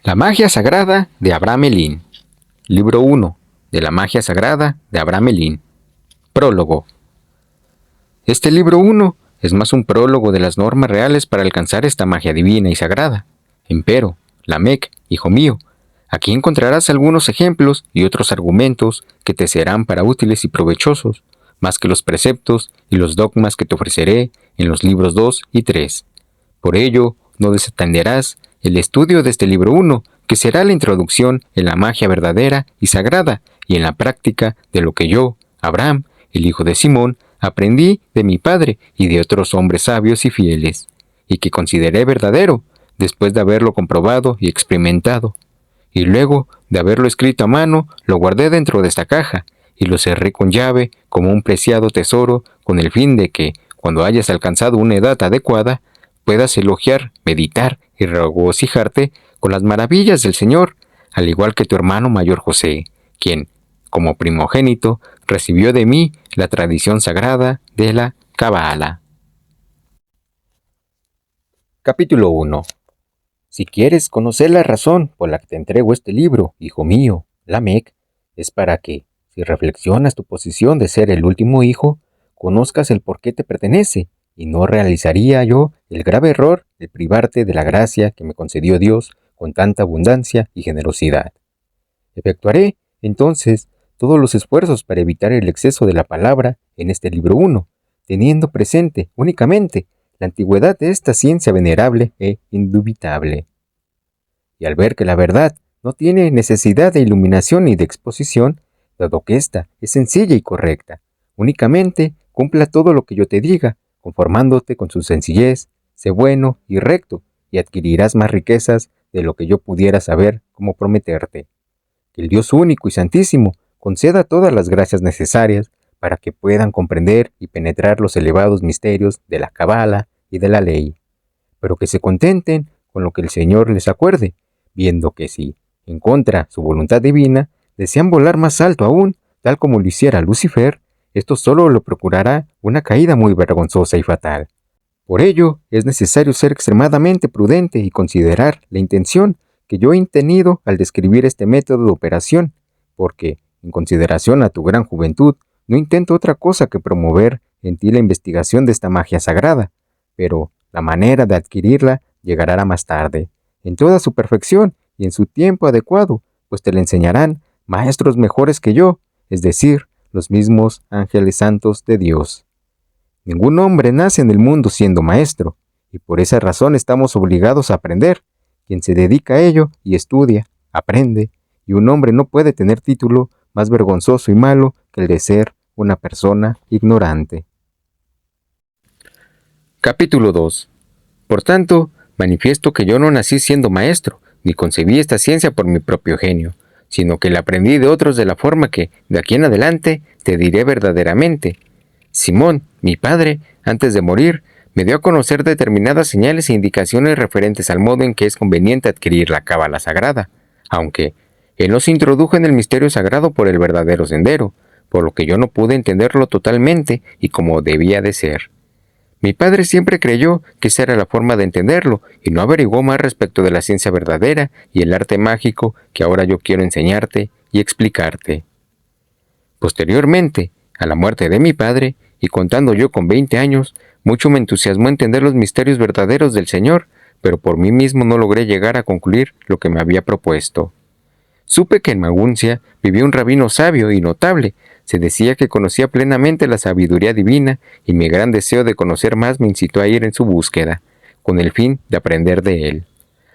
La magia sagrada de Abraham Melin. Libro 1 de la magia sagrada de Abraham Melin. Prólogo. Este libro 1 es más un prólogo de las normas reales para alcanzar esta magia divina y sagrada. Empero, Lamec, hijo mío, aquí encontrarás algunos ejemplos y otros argumentos que te serán para útiles y provechosos, más que los preceptos y los dogmas que te ofreceré en los libros 2 y 3. Por ello, no desatenderás el estudio de este libro 1, que será la introducción en la magia verdadera y sagrada y en la práctica de lo que yo, Abraham, el hijo de Simón, aprendí de mi padre y de otros hombres sabios y fieles, y que consideré verdadero después de haberlo comprobado y experimentado. Y luego de haberlo escrito a mano, lo guardé dentro de esta caja y lo cerré con llave como un preciado tesoro, con el fin de que, cuando hayas alcanzado una edad adecuada, puedas elogiar, meditar y regocijarte con las maravillas del Señor, al igual que tu hermano mayor José, quien, como primogénito, recibió de mí la tradición sagrada de la Cábala. Capítulo 1. Si quieres conocer la razón por la que te entrego este libro, hijo mío, Lamec, es para que, si reflexionas tu posición de ser el último hijo, conozcas el por qué te pertenece, y no realizaría yo el grave error de privarte de la gracia que me concedió Dios con tanta abundancia y generosidad. Efectuaré, entonces, todos los esfuerzos para evitar el exceso de la palabra en este libro 1, teniendo presente únicamente la antigüedad de esta ciencia venerable e indubitable. Y al ver que la verdad no tiene necesidad de iluminación ni de exposición, dado que ésta es sencilla y correcta, únicamente cumpla todo lo que yo te diga, conformándote con su sencillez, sé bueno y recto, y adquirirás más riquezas de lo que yo pudiera saber cómo prometerte. Que el Dios único y santísimo conceda todas las gracias necesarias para que puedan comprender y penetrar los elevados misterios de la Cábala y de la ley, pero que se contenten con lo que el Señor les acuerde, viendo que si, en contra su voluntad divina, desean volar más alto aún, tal como lo hiciera Lucifer, esto solo le procurará una caída muy vergonzosa y fatal. Por ello, es necesario ser extremadamente prudente y considerar la intención que yo he tenido al describir este método de operación, porque, en consideración a tu gran juventud, no intento otra cosa que promover en ti la investigación de esta magia sagrada, pero la manera de adquirirla llegará más tarde, en toda su perfección y en su tiempo adecuado, pues te la enseñarán maestros mejores que yo, es decir, los mismos ángeles santos de Dios. Ningún hombre nace en el mundo siendo maestro, y por esa razón estamos obligados a aprender. Quien se dedica a ello y estudia, aprende, y un hombre no puede tener título más vergonzoso y malo que el de ser una persona ignorante. Capítulo 2. Por tanto, manifiesto que yo no nací siendo maestro, ni concebí esta ciencia por mi propio genio, sino que la aprendí de otros de la forma que, de aquí en adelante, te diré verdaderamente. Simón, mi padre, antes de morir, me dio a conocer determinadas señales e indicaciones referentes al modo en que es conveniente adquirir la Cábala sagrada, aunque él no se introdujo en el misterio sagrado por el verdadero sendero, por lo que yo no pude entenderlo totalmente y como debía de ser. Mi padre siempre creyó que esa era la forma de entenderlo y no averiguó más respecto de la ciencia verdadera y el arte mágico que ahora yo quiero enseñarte y explicarte. Posteriormente, a la muerte de mi padre, y contando yo con 20 años, mucho me entusiasmó entender los misterios verdaderos del Señor, pero por mí mismo no logré llegar a concluir lo que me había propuesto. Supe que en Maguncia vivía un rabino sabio y notable. Se decía que conocía plenamente la sabiduría divina y mi gran deseo de conocer más me incitó a ir en su búsqueda, con el fin de aprender de él.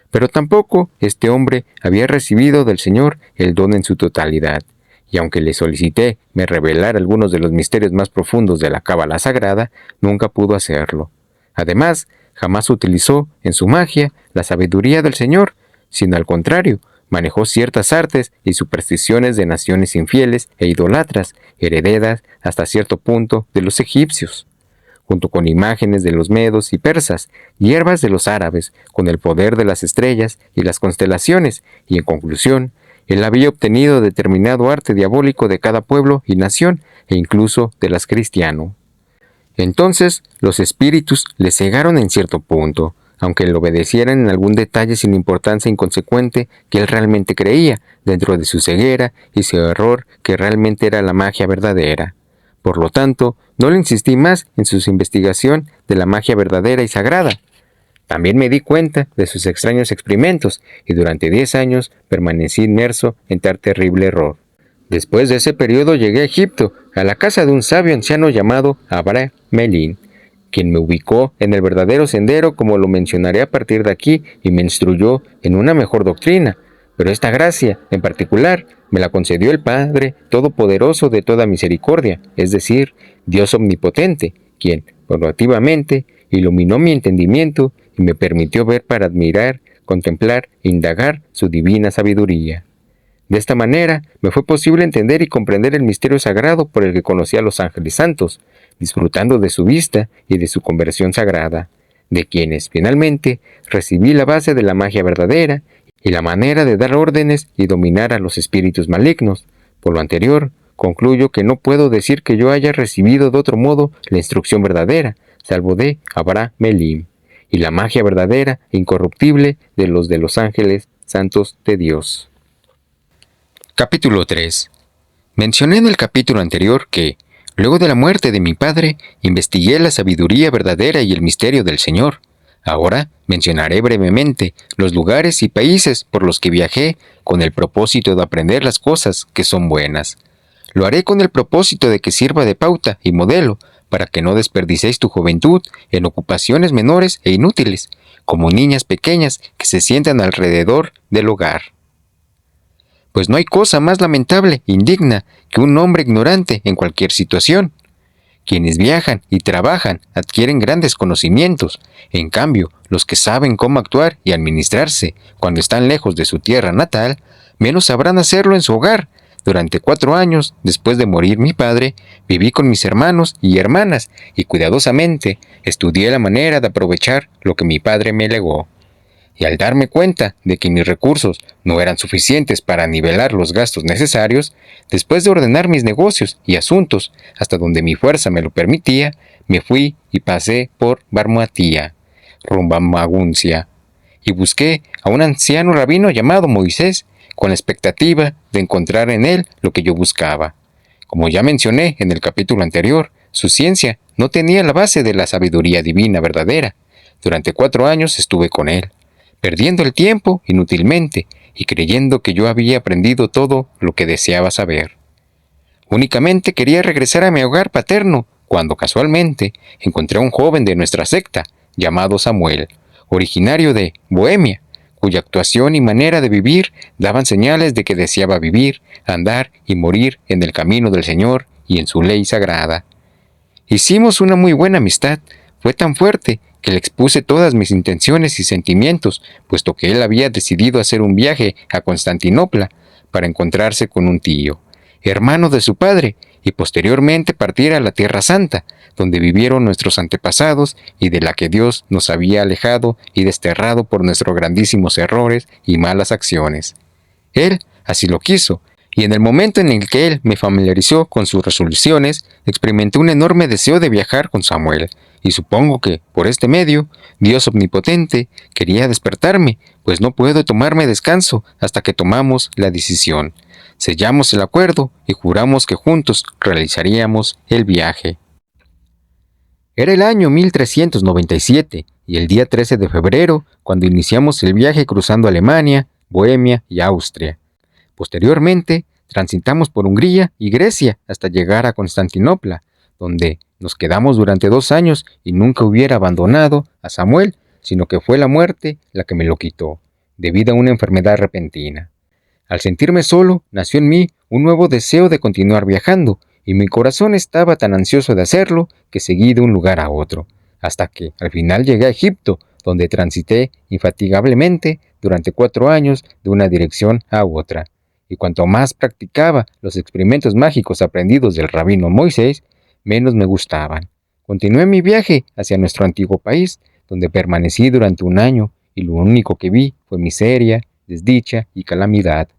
Pero tampoco este hombre había recibido del Señor el don en su totalidad, y aunque le solicité me revelara algunos de los misterios más profundos de la Cábala sagrada, nunca pudo hacerlo. Además, jamás utilizó en su magia la sabiduría del Señor, sino al contrario, manejó ciertas artes y supersticiones de naciones infieles e idolatras, heredadas hasta cierto punto de los egipcios, junto con imágenes de los medos y persas, hierbas de los árabes, con el poder de las estrellas y las constelaciones, y en conclusión, él había obtenido determinado arte diabólico de cada pueblo y nación, e incluso de las cristiano. Entonces los espíritus le cegaron en cierto punto, aunque le obedecieran en algún detalle sin importancia inconsecuente que él realmente creía, dentro de su ceguera y su error que realmente era la magia verdadera. Por lo tanto, no le insistí más en su investigación de la magia verdadera y sagrada. También me di cuenta de sus extraños experimentos y durante 10 años permanecí inmerso en tal terrible error. Después de ese periodo llegué a Egipto, a la casa de un sabio anciano llamado Abraham Melin, quien me ubicó en el verdadero sendero como lo mencionaré a partir de aquí y me instruyó en una mejor doctrina. Pero esta gracia, en particular, me la concedió el Padre Todopoderoso de toda misericordia, es decir, Dios Omnipotente, quien, proactivamente, iluminó mi entendimiento y me permitió ver para admirar, contemplar e indagar su divina sabiduría. De esta manera, me fue posible entender y comprender el misterio sagrado por el que conocí a los ángeles santos, disfrutando de su vista y de su conversión sagrada, de quienes, finalmente, recibí la base de la magia verdadera y la manera de dar órdenes y dominar a los espíritus malignos. Por lo anterior, concluyo que no puedo decir que yo haya recibido de otro modo la instrucción verdadera, salvo de Abraham Melim, y la magia verdadera e incorruptible de los ángeles santos de Dios. Capítulo 3. Mencioné en el capítulo anterior que, luego de la muerte de mi padre, investigué la sabiduría verdadera y el misterio del Señor. Ahora mencionaré brevemente los lugares y países por los que viajé con el propósito de aprender las cosas que son buenas. Lo haré con el propósito de que sirva de pauta y modelo para que no desperdicéis tu juventud en ocupaciones menores e inútiles, como niñas pequeñas que se sientan alrededor del hogar. Pues no hay cosa más lamentable e indigna que un hombre ignorante en cualquier situación. Quienes viajan y trabajan adquieren grandes conocimientos. En cambio, los que saben cómo actuar y administrarse cuando están lejos de su tierra natal, menos sabrán hacerlo en su hogar. Durante 4 años, después de morir mi padre, viví con mis hermanos y hermanas y cuidadosamente estudié la manera de aprovechar lo que mi padre me legó. Y al darme cuenta de que mis recursos no eran suficientes para nivelar los gastos necesarios, después de ordenar mis negocios y asuntos hasta donde mi fuerza me lo permitía, me fui y pasé por Barmoatía, rumbo a Maguncia, y busqué a un anciano rabino llamado Moisés, con la expectativa de encontrar en él lo que yo buscaba. Como ya mencioné en el capítulo anterior, su ciencia no tenía la base de la sabiduría divina verdadera. Durante 4 años estuve con él, perdiendo el tiempo inútilmente y creyendo que yo había aprendido todo lo que deseaba saber. Únicamente quería regresar a mi hogar paterno cuando casualmente encontré a un joven de nuestra secta llamado Samuel, originario de Bohemia, cuya actuación y manera de vivir daban señales de que deseaba vivir, andar y morir en el camino del Señor y en su ley sagrada. Hicimos una muy buena amistad. Fue tan fuerte que le expuse todas mis intenciones y sentimientos, puesto que él había decidido hacer un viaje a Constantinopla para encontrarse con un tío, hermano de su padre, y posteriormente partir a la Tierra Santa, donde vivieron nuestros antepasados y de la que Dios nos había alejado y desterrado por nuestros grandísimos errores y malas acciones. Él así lo quiso, y en el momento en el que él me familiarizó con sus resoluciones, experimenté un enorme deseo de viajar con Samuel, y supongo que, por este medio, Dios Omnipotente quería despertarme, pues no puedo tomarme descanso hasta que tomamos la decisión. Sellamos el acuerdo y juramos que juntos realizaríamos el viaje. Era el año 1397 y el día 13 de febrero cuando iniciamos el viaje cruzando Alemania, Bohemia y Austria. Posteriormente, transitamos por Hungría y Grecia hasta llegar a Constantinopla, donde nos quedamos durante 2 años y nunca hubiera abandonado a Samuel, sino que fue la muerte la que me lo quitó, debido a una enfermedad repentina. Al sentirme solo, nació en mí un nuevo deseo de continuar viajando, y mi corazón estaba tan ansioso de hacerlo que seguí de un lugar a otro, hasta que al final llegué a Egipto, donde transité infatigablemente durante 4 años de una dirección a otra. Y cuanto más practicaba los experimentos mágicos aprendidos del rabino Moisés, menos me gustaban. Continué mi viaje hacia nuestro antiguo país, donde permanecí durante 1 año, y lo único que vi fue miseria, desdicha y calamidad.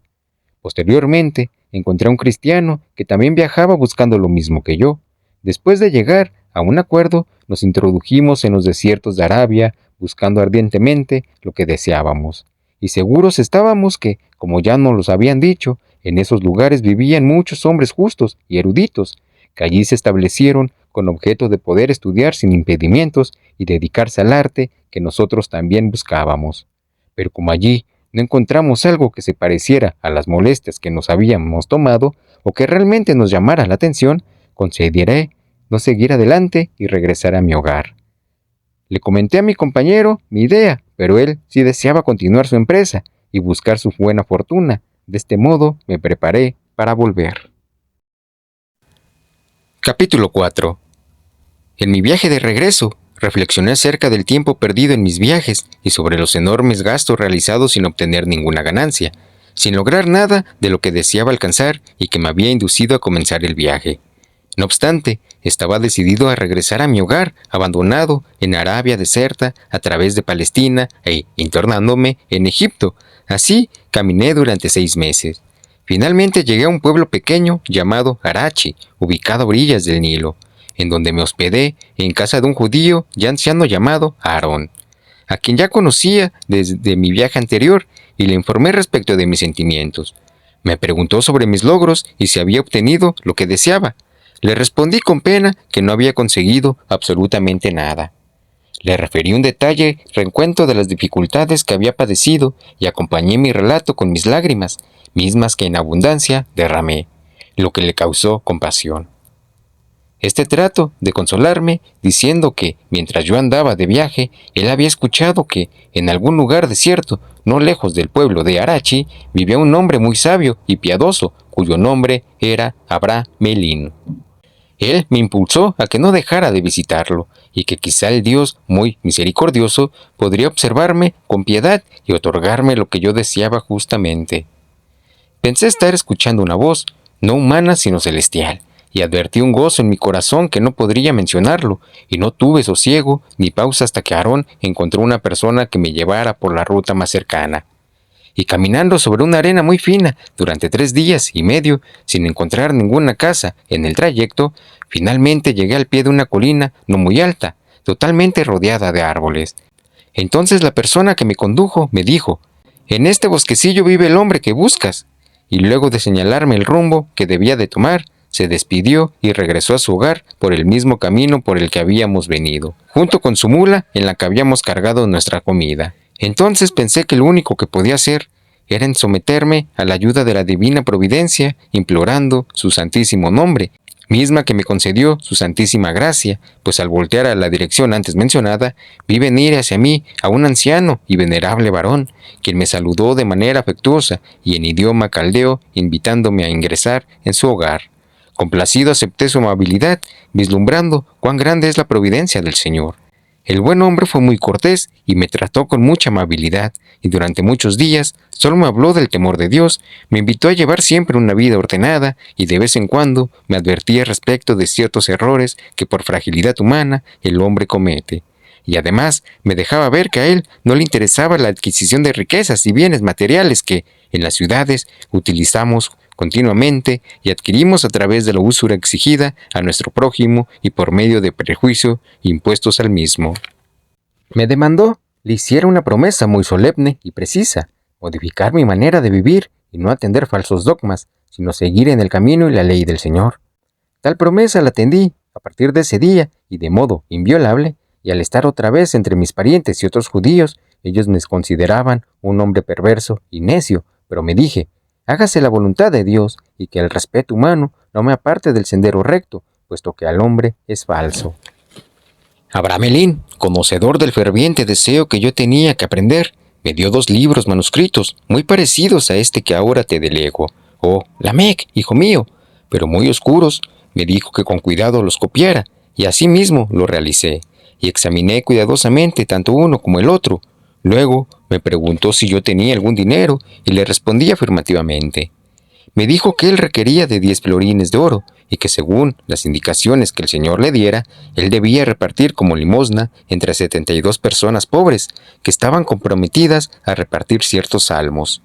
Posteriormente, encontré a un cristiano que también viajaba buscando lo mismo que yo. Después de llegar a un acuerdo, nos introdujimos en los desiertos de Arabia, buscando ardientemente lo que deseábamos. Y seguros estábamos que, como ya nos los habían dicho, en esos lugares vivían muchos hombres justos y eruditos, que allí se establecieron con objeto de poder estudiar sin impedimentos y dedicarse al arte que nosotros también buscábamos. Pero como allí no encontramos algo que se pareciera a las molestias que nos habíamos tomado o que realmente nos llamara la atención, consideré no seguir adelante y regresar a mi hogar. Le comenté a mi compañero mi idea, pero él sí deseaba continuar su empresa y buscar su buena fortuna. De este modo me preparé para volver. Capítulo 4. En mi viaje de regreso, reflexioné acerca del tiempo perdido en mis viajes y sobre los enormes gastos realizados sin obtener ninguna ganancia, sin lograr nada de lo que deseaba alcanzar y que me había inducido a comenzar el viaje. No obstante, estaba decidido a regresar a mi hogar, abandonado en Arabia desierta, a través de Palestina e internándome en Egipto. Así caminé durante 6 meses. Finalmente llegué a un pueblo pequeño llamado Arachi, ubicado a orillas del Nilo, en donde me hospedé en casa de un judío ya anciano llamado Aarón, a quien ya conocía desde mi viaje anterior, y le informé respecto de mis sentimientos. Me preguntó sobre mis logros y si había obtenido lo que deseaba. Le respondí con pena que no había conseguido absolutamente nada. Le referí un recuento de las dificultades que había padecido y acompañé mi relato con mis lágrimas, mismas que en abundancia derramé, lo que le causó compasión. Este trato de consolarme, diciendo que, mientras yo andaba de viaje, él había escuchado que, en algún lugar desierto, no lejos del pueblo de Arachi, vivía un hombre muy sabio y piadoso, cuyo nombre era Abra Melín. Él me impulsó a que no dejara de visitarlo, y que quizá el Dios, muy misericordioso, podría observarme con piedad y otorgarme lo que yo deseaba justamente. Pensé estar escuchando una voz, no humana sino celestial, y advertí un gozo en mi corazón que no podría mencionarlo, y no tuve sosiego ni pausa hasta que Aarón encontró una persona que me llevara por la ruta más cercana. Y caminando sobre una arena muy fina durante 3 días y medio, sin encontrar ninguna casa en el trayecto, finalmente llegué al pie de una colina no muy alta, totalmente rodeada de árboles. Entonces la persona que me condujo me dijo: «En este bosquecillo vive el hombre que buscas», y luego de señalarme el rumbo que debía de tomar, se despidió y regresó a su hogar por el mismo camino por el que habíamos venido, junto con su mula en la que habíamos cargado nuestra comida. Entonces pensé que lo único que podía hacer era en someterme a la ayuda de la divina providencia, implorando su santísimo nombre, misma que me concedió su santísima gracia, pues al voltear a la dirección antes mencionada, vi venir hacia mí a un anciano y venerable varón, quien me saludó de manera afectuosa y en idioma caldeo, invitándome a ingresar en su hogar. Complacido acepté su amabilidad, vislumbrando cuán grande es la providencia del Señor. El buen hombre fue muy cortés y me trató con mucha amabilidad, y durante muchos días solo me habló del temor de Dios, me invitó a llevar siempre una vida ordenada y de vez en cuando me advertía respecto de ciertos errores que por fragilidad humana el hombre comete. Y además me dejaba ver que a él no le interesaba la adquisición de riquezas y bienes materiales que, en las ciudades, utilizamos continuamente y adquirimos a través de la usura exigida a nuestro prójimo y por medio de prejuicio impuestos al mismo. Me demandó le hiciera una promesa muy solemne y precisa: modificar mi manera de vivir y no atender falsos dogmas, sino seguir en el camino y la ley del Señor. Tal promesa la atendí a partir de ese día y de modo inviolable, y al estar otra vez entre mis parientes y otros judíos, ellos me consideraban un hombre perverso y necio, pero me dije: hágase la voluntad de Dios y que el respeto humano no me aparte del sendero recto, puesto que al hombre es falso. Abraham Elín, conocedor del ferviente deseo que yo tenía que aprender, me dio 2 libros manuscritos muy parecidos a este que ahora te delego. Oh, Lamec, hijo mío, pero muy oscuros. Me dijo que con cuidado los copiara, y así mismo lo realicé, y examiné cuidadosamente tanto uno como el otro. Luego me preguntó si yo tenía algún dinero, y le respondí afirmativamente. Me dijo que él requería de 10 florines de oro, y que según las indicaciones que el Señor le diera, él debía repartir como limosna entre 72 personas pobres, que estaban comprometidas a repartir ciertos salmos.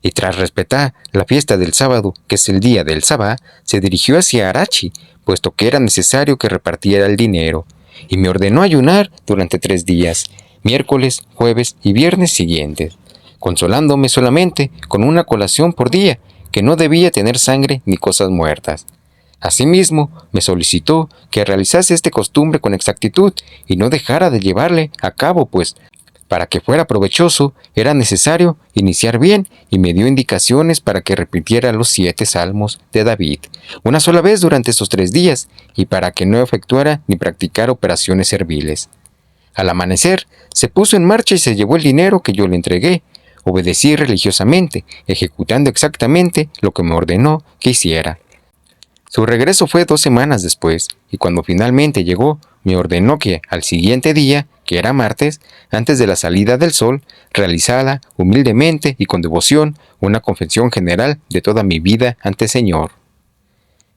Y tras respetar la fiesta del sábado, que es el día del Sabá, se dirigió hacia Arachi, puesto que era necesario que repartiera el dinero, y me ordenó ayunar durante 3 días. miércoles, jueves y viernes siguientes, consolándome solamente con una colación por día, que no debía tener sangre ni cosas muertas. Asimismo, me solicitó que realizase esta costumbre con exactitud y no dejara de llevarle a cabo, pues, para que fuera provechoso, era necesario iniciar bien, y me dio indicaciones para que repitiera los 7 salmos de David una sola vez durante estos 3 días, y para que no efectuara ni practicara operaciones serviles. Al amanecer, se puso en marcha y se llevó el dinero que yo le entregué. Obedecí religiosamente, ejecutando exactamente lo que me ordenó que hiciera. Su regreso fue 2 semanas después, y cuando finalmente llegó, me ordenó que al siguiente día, que era martes, antes de la salida del sol, realizara humildemente y con devoción una confesión general de toda mi vida ante el Señor.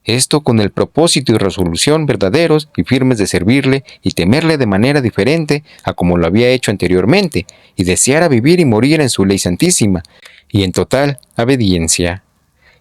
Esto con el propósito y resolución verdaderos y firmes de servirle y temerle de manera diferente a como lo había hecho anteriormente, y deseara vivir y morir en su ley santísima, y en total obediencia.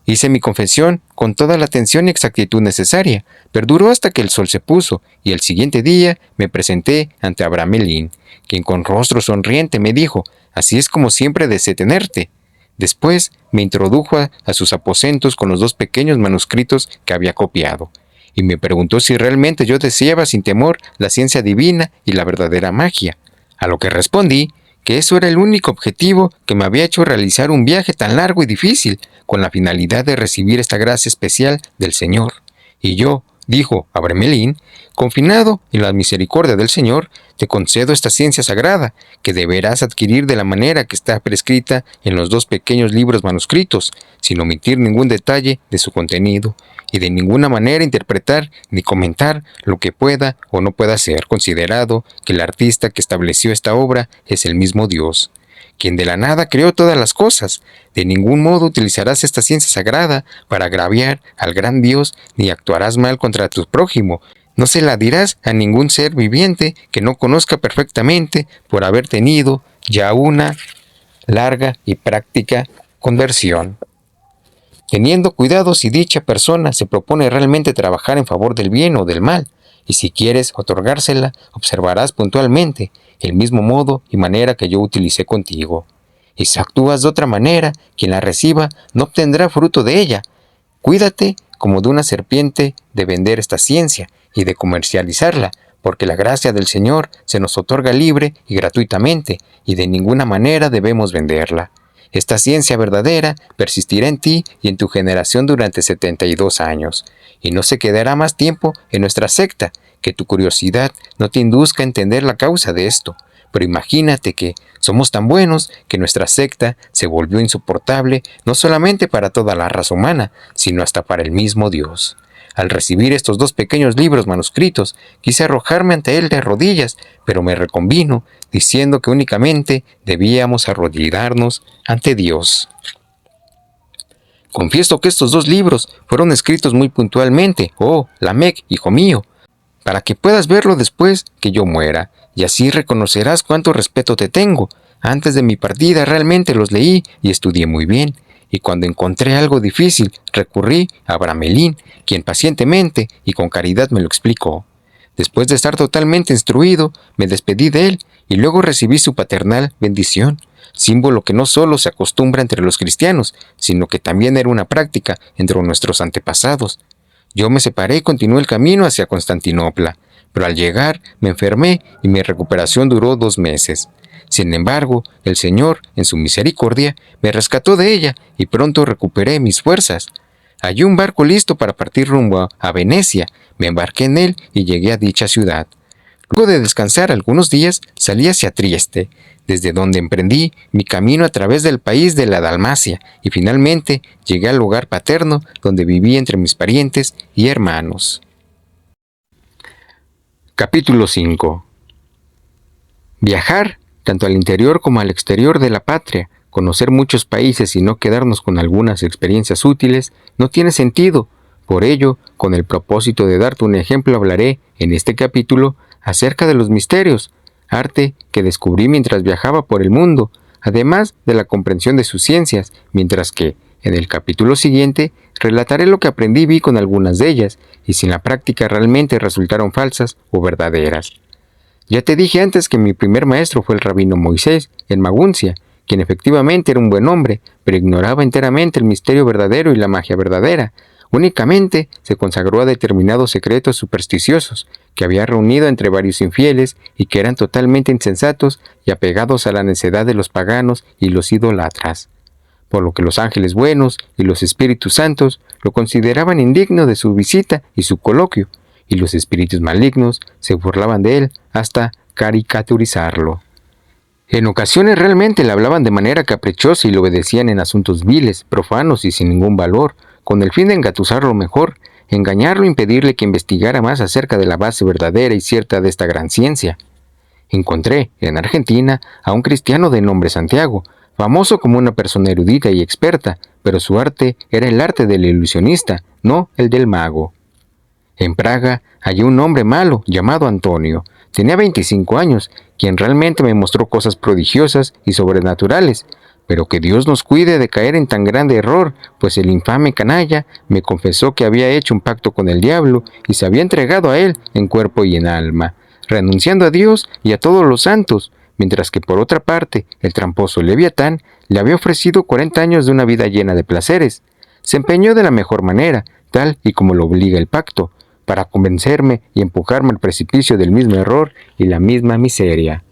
Hice mi confesión con toda la atención y exactitud necesaria. Perduró hasta que el sol se puso, y el siguiente día me presenté ante Abramelín, quien con rostro sonriente me dijo: «Así es como siempre deseé tenerte». Después me introdujo a sus aposentos con los 2 pequeños manuscritos que había copiado, y me preguntó si realmente yo deseaba sin temor la ciencia divina y la verdadera magia, a lo que respondí que eso era el único objetivo que me había hecho realizar un viaje tan largo y difícil, con la finalidad de recibir esta gracia especial del Señor. Y yo, dijo Abramelín, confinado en la misericordia del Señor, te concedo esta ciencia sagrada, que deberás adquirir de la manera que está prescrita en los 2 pequeños libros manuscritos, sin omitir ningún detalle de su contenido, y de ninguna manera interpretar ni comentar lo que pueda o no pueda ser considerado que el artista que estableció esta obra es el mismo Dios, quien de la nada creó todas las cosas. De ningún modo utilizarás esta ciencia sagrada para agraviar al gran Dios, ni actuarás mal contra tu prójimo. No se la dirás a ningún ser viviente que no conozca perfectamente, por haber tenido ya una larga y práctica conversión. Teniendo cuidado si dicha persona se propone realmente trabajar en favor del bien o del mal, y si quieres otorgársela, observarás puntualmente el mismo modo y manera que yo utilicé contigo. Y si actúas de otra manera, quien la reciba no obtendrá fruto de ella. Cuídate como de una serpiente de vender esta ciencia y de comercializarla, porque la gracia del Señor se nos otorga libre y gratuitamente, y de ninguna manera debemos venderla. Esta ciencia verdadera persistirá en ti y en tu generación durante 72 años, y no se quedará más tiempo en nuestra secta. Que tu curiosidad no te induzca a entender la causa de esto, pero imagínate que somos tan buenos que nuestra secta se volvió insoportable no solamente para toda la raza humana, sino hasta para el mismo Dios. Al recibir estos 2 pequeños libros manuscritos, quise arrojarme ante él de rodillas, pero me reconvino, diciendo que únicamente debíamos arrodillarnos ante Dios. Confieso que estos 2 libros fueron escritos muy puntualmente, oh Lamec, hijo mío, para que puedas verlo después que yo muera, y así reconocerás cuánto respeto te tengo. Antes de mi partida realmente los leí y estudié muy bien, y cuando encontré algo difícil, recurrí a Abramelín, quien pacientemente y con caridad me lo explicó. Después de estar totalmente instruido, me despedí de él, y luego recibí su paternal bendición, símbolo que no solo se acostumbra entre los cristianos, sino que también era una práctica entre nuestros antepasados. Yo me separé y continué el camino hacia Constantinopla, pero al llegar me enfermé y mi recuperación duró 2 meses. Sin embargo, el Señor, en su misericordia, me rescató de ella y pronto recuperé mis fuerzas. Hallé un barco listo para partir rumbo a Venecia, me embarqué en él y llegué a dicha ciudad. Luego de descansar algunos días, salí hacia Trieste, desde donde emprendí mi camino a través del país de la Dalmacia, y finalmente llegué al hogar paterno donde viví entre mis parientes y hermanos. Capítulo 5. Viajar, tanto al interior como al exterior de la patria, conocer muchos países y no quedarnos con algunas experiencias útiles, no tiene sentido. Por ello, con el propósito de darte un ejemplo, hablaré en este capítulo acerca de los misterios, arte que descubrí mientras viajaba por el mundo, además de la comprensión de sus ciencias, mientras que, en el capítulo siguiente, relataré lo que aprendí y vi con algunas de ellas, y si en la práctica realmente resultaron falsas o verdaderas. Ya te dije antes que mi primer maestro fue el rabino Moisés, en Maguncia, quien efectivamente era un buen hombre, pero ignoraba enteramente el misterio verdadero y la magia verdadera. Únicamente se consagró a determinados secretos supersticiosos que había reunido entre varios infieles y que eran totalmente insensatos y apegados a la necedad de los paganos y los idolatras. Por lo que los ángeles buenos y los espíritus santos lo consideraban indigno de su visita y su coloquio, y los espíritus malignos se burlaban de él hasta caricaturizarlo. En ocasiones realmente le hablaban de manera caprichosa y le obedecían en asuntos viles, profanos y sin ningún valor, con el fin de engatusarlo mejor, engañarlo e impedirle que investigara más acerca de la base verdadera y cierta de esta gran ciencia. Encontré, en Argentina, a un cristiano de nombre Santiago, famoso como una persona erudita y experta, pero su arte era el arte del ilusionista, no el del mago. En Praga hallé un hombre malo llamado Antonio. Tenía 25 años, quien realmente me mostró cosas prodigiosas y sobrenaturales, pero que Dios nos cuide de caer en tan grande error, pues el infame canalla me confesó que había hecho un pacto con el diablo y se había entregado a él en cuerpo y en alma, renunciando a Dios y a todos los santos, mientras que por otra parte el tramposo Leviatán le había ofrecido 40 años de una vida llena de placeres. Se empeñó de la mejor manera, tal y como lo obliga el pacto, para convencerme y empujarme al precipicio del mismo error y la misma miseria.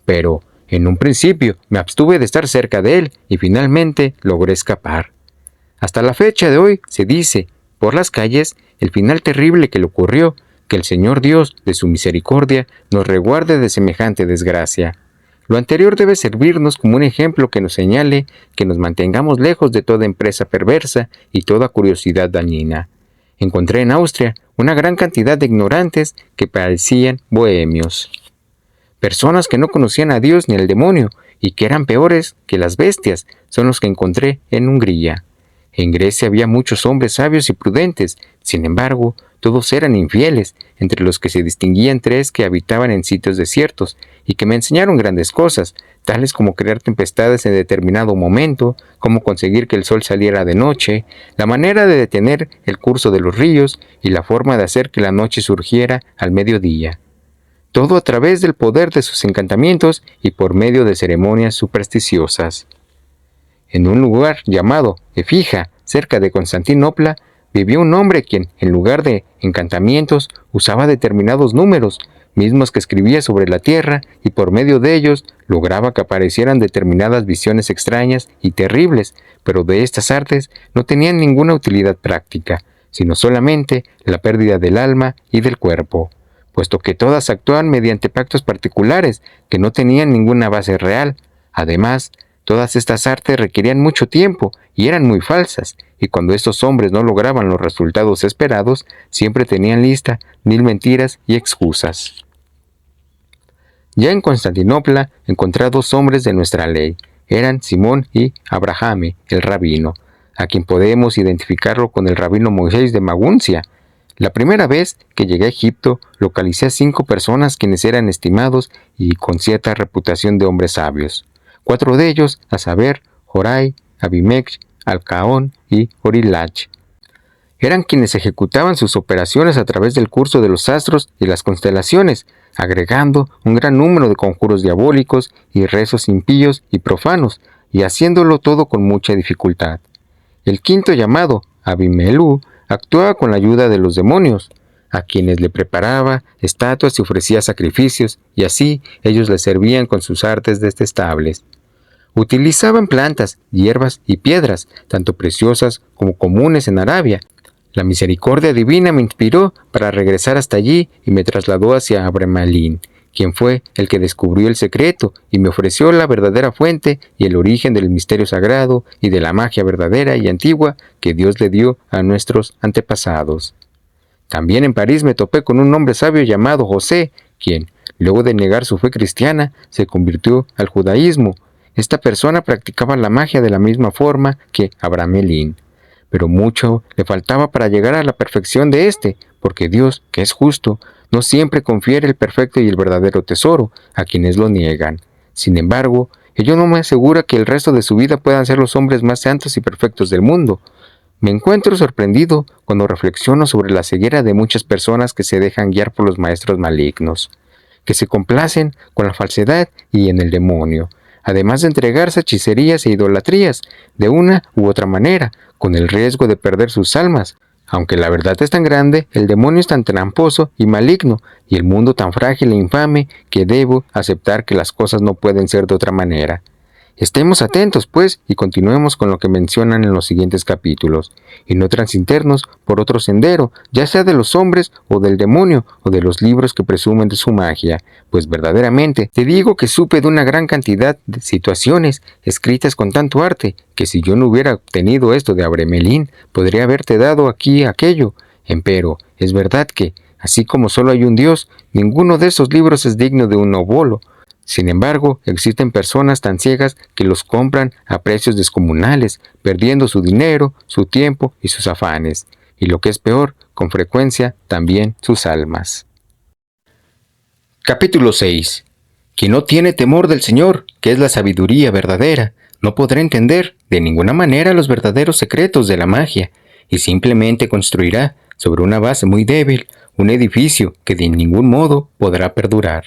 Pero, en un principio, me abstuve de estar cerca de él y finalmente logré escapar. Hasta la fecha de hoy se dice, por las calles, el final terrible que le ocurrió, que el Señor Dios, de su misericordia, nos reguarde de semejante desgracia. Lo anterior debe servirnos como un ejemplo que nos señale que nos mantengamos lejos de toda empresa perversa y toda curiosidad dañina. Encontré en Austria una gran cantidad de ignorantes que parecían bohemios. Personas que no conocían a Dios ni al demonio y que eran peores que las bestias son los que encontré en Hungría. En Grecia había muchos hombres sabios y prudentes, sin embargo, todos eran infieles, entre los que se distinguían 3 que habitaban en sitios desiertos y que me enseñaron grandes cosas, tales como crear tempestades en determinado momento, cómo conseguir que el sol saliera de noche, la manera de detener el curso de los ríos y la forma de hacer que la noche surgiera al mediodía. Todo a través del poder de sus encantamientos y por medio de ceremonias supersticiosas. En un lugar llamado Efija, cerca de Constantinopla, vivió un hombre quien, en lugar de encantamientos, usaba determinados números, mismos que escribía sobre la tierra, y por medio de ellos lograba que aparecieran determinadas visiones extrañas y terribles, pero de estas artes no tenían ninguna utilidad práctica, sino solamente la pérdida del alma y del cuerpo, puesto que todas actuaban mediante pactos particulares que no tenían ninguna base real. Además, todas estas artes requerían mucho tiempo y eran muy falsas, y cuando estos hombres no lograban los resultados esperados, siempre tenían lista 1000 mentiras y excusas. Ya en Constantinopla encontré a 2 hombres de nuestra ley. Eran Simón y Abrahame, el rabino, a quien podemos identificarlo con el rabino Moisés de Maguncia. La primera vez que llegué a Egipto, localicé a 5 personas quienes eran estimados y con cierta reputación de hombres sabios. 4 de ellos, a saber, Jorai, Abimech, Alcaón y Orilach, eran quienes ejecutaban sus operaciones a través del curso de los astros y las constelaciones, agregando un gran número de conjuros diabólicos y rezos impíos y profanos, y haciéndolo todo con mucha dificultad. El quinto, llamado Abimelú, actuaba con la ayuda de los demonios, a quienes le preparaba estatuas y ofrecía sacrificios, y así ellos le servían con sus artes detestables. Utilizaban plantas, hierbas y piedras, tanto preciosas como comunes en Arabia. La misericordia divina me inspiró para regresar hasta allí y me trasladó hacia Abramelín, quien fue el que descubrió el secreto y me ofreció la verdadera fuente y el origen del misterio sagrado y de la magia verdadera y antigua que Dios le dio a nuestros antepasados. También en París me topé con un hombre sabio llamado José, quien, luego de negar su fe cristiana, se convirtió al judaísmo. Esta persona practicaba la magia de la misma forma que Abramelín, pero mucho le faltaba para llegar a la perfección de éste, porque Dios, que es justo, no siempre confiere el perfecto y el verdadero tesoro a quienes lo niegan. Sin embargo, ello no me asegura que el resto de su vida puedan ser los hombres más santos y perfectos del mundo. Me encuentro sorprendido cuando reflexiono sobre la ceguera de muchas personas que se dejan guiar por los maestros malignos. que se complacen con la falsedad y en el demonio, además de entregarse a hechicerías e idolatrías de una u otra manera, con el riesgo de perder sus almas. Aunque la verdad es tan grande, el demonio es tan tramposo y maligno, y el mundo tan frágil e infame, que debo aceptar que las cosas no pueden ser de otra manera. Estemos atentos, pues, y continuemos con lo que mencionan en los siguientes capítulos, y no transinternos por otro sendero, ya sea de los hombres o del demonio o de los libros que presumen de su magia, pues verdaderamente te digo que supe de una gran cantidad de situaciones escritas con tanto arte, que si yo no hubiera obtenido esto de Abremelín, podría haberte dado aquí aquello. Empero, es verdad que, así como solo hay un Dios, ninguno de esos libros es digno de un óbolo. Sin embargo, existen personas tan ciegas que los compran a precios descomunales, perdiendo su dinero, su tiempo y sus afanes, y lo que es peor, con frecuencia también sus almas. Capítulo 6. Quien no tiene temor del Señor, que es la sabiduría verdadera, no podrá entender de ninguna manera los verdaderos secretos de la magia, y simplemente construirá, sobre una base muy débil, un edificio que de ningún modo podrá perdurar.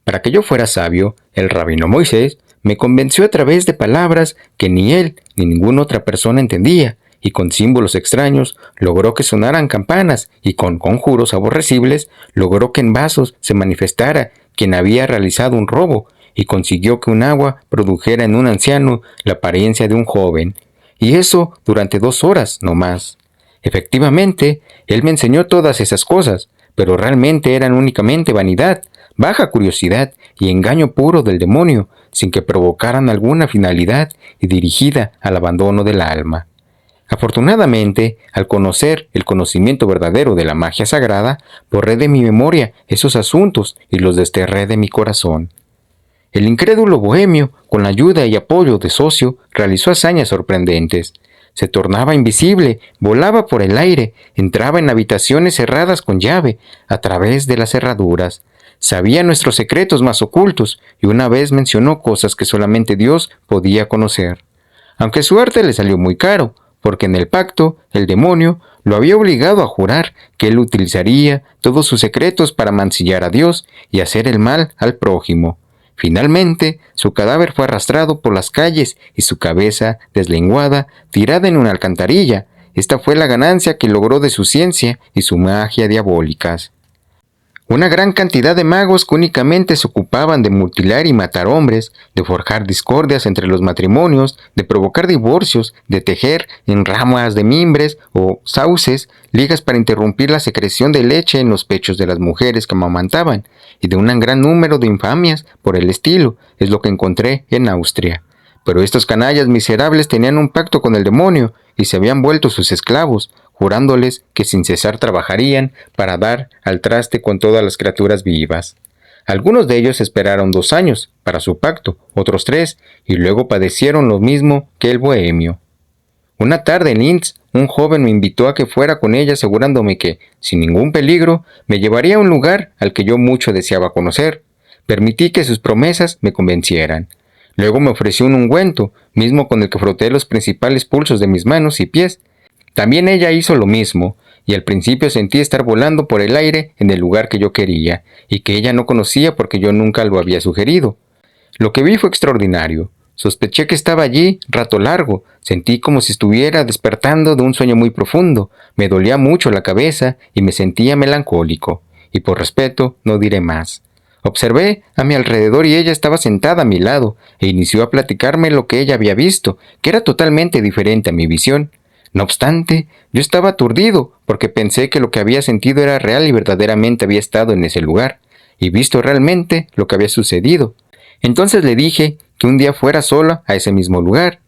Para que yo fuera sabio, el rabino Moisés me convenció a través de palabras que ni él ni ninguna otra persona entendía, y con símbolos extraños logró que sonaran campanas, y con conjuros aborrecibles logró que en vasos se manifestara quien había realizado un robo, y consiguió que un agua produjera en un anciano la apariencia de un joven, y eso durante 2 horas no más. Efectivamente, él me enseñó todas esas cosas, pero realmente eran únicamente vanidad, baja curiosidad y engaño puro del demonio, sin que provocaran alguna finalidad y dirigida al abandono del alma. Afortunadamente, al conocer el conocimiento verdadero de la magia sagrada, borré de mi memoria esos asuntos y los desterré de mi corazón. El incrédulo bohemio, con la ayuda y apoyo de Socio, realizó hazañas sorprendentes. Se tornaba invisible, volaba por el aire, entraba en habitaciones cerradas con llave, a través de las cerraduras. Sabía nuestros secretos más ocultos, y una vez mencionó cosas que solamente Dios podía conocer. Aunque su arte le salió muy caro, porque en el pacto, el demonio lo había obligado a jurar que él utilizaría todos sus secretos para mancillar a Dios y hacer el mal al prójimo. Finalmente, su cadáver fue arrastrado por las calles y su cabeza, deslenguada, tirada en una alcantarilla. Esta fue la ganancia que logró de su ciencia y su magia diabólicas. Una gran cantidad de magos que únicamente se ocupaban de mutilar y matar hombres, de forjar discordias entre los matrimonios, de provocar divorcios, de tejer en ramas de mimbres o sauces ligas para interrumpir la secreción de leche en los pechos de las mujeres que amamantaban, y de un gran número de infamias por el estilo, es lo que encontré en Austria. Pero estos canallas miserables tenían un pacto con el demonio y se habían vuelto sus esclavos, jurándoles que sin cesar trabajarían para dar al traste con todas las criaturas vivas. Algunos de ellos esperaron 2 años para su pacto, otros 3, y luego padecieron lo mismo que el bohemio. Una tarde en Linz, un joven me invitó a que fuera con ella, asegurándome que, sin ningún peligro, me llevaría a un lugar al que yo mucho deseaba conocer. Permití que sus promesas me convencieran. Luego me ofreció un ungüento, mismo con el que froté los principales pulsos de mis manos y pies. También ella hizo lo mismo, y al principio sentí estar volando por el aire en el lugar que yo quería, y que ella no conocía porque yo nunca lo había sugerido. Lo que vi fue extraordinario. Sospeché que estaba allí rato largo, sentí como si estuviera despertando de un sueño muy profundo, me dolía mucho la cabeza y me sentía melancólico, y por respeto no diré más. Observé a mi alrededor y ella estaba sentada a mi lado, e inició a platicarme lo que ella había visto, que era totalmente diferente a mi visión. No obstante, yo estaba aturdido, porque pensé que lo que había sentido era real y verdaderamente había estado en ese lugar, y visto realmente lo que había sucedido. Entonces le dije que un día fuera sola a ese mismo lugar,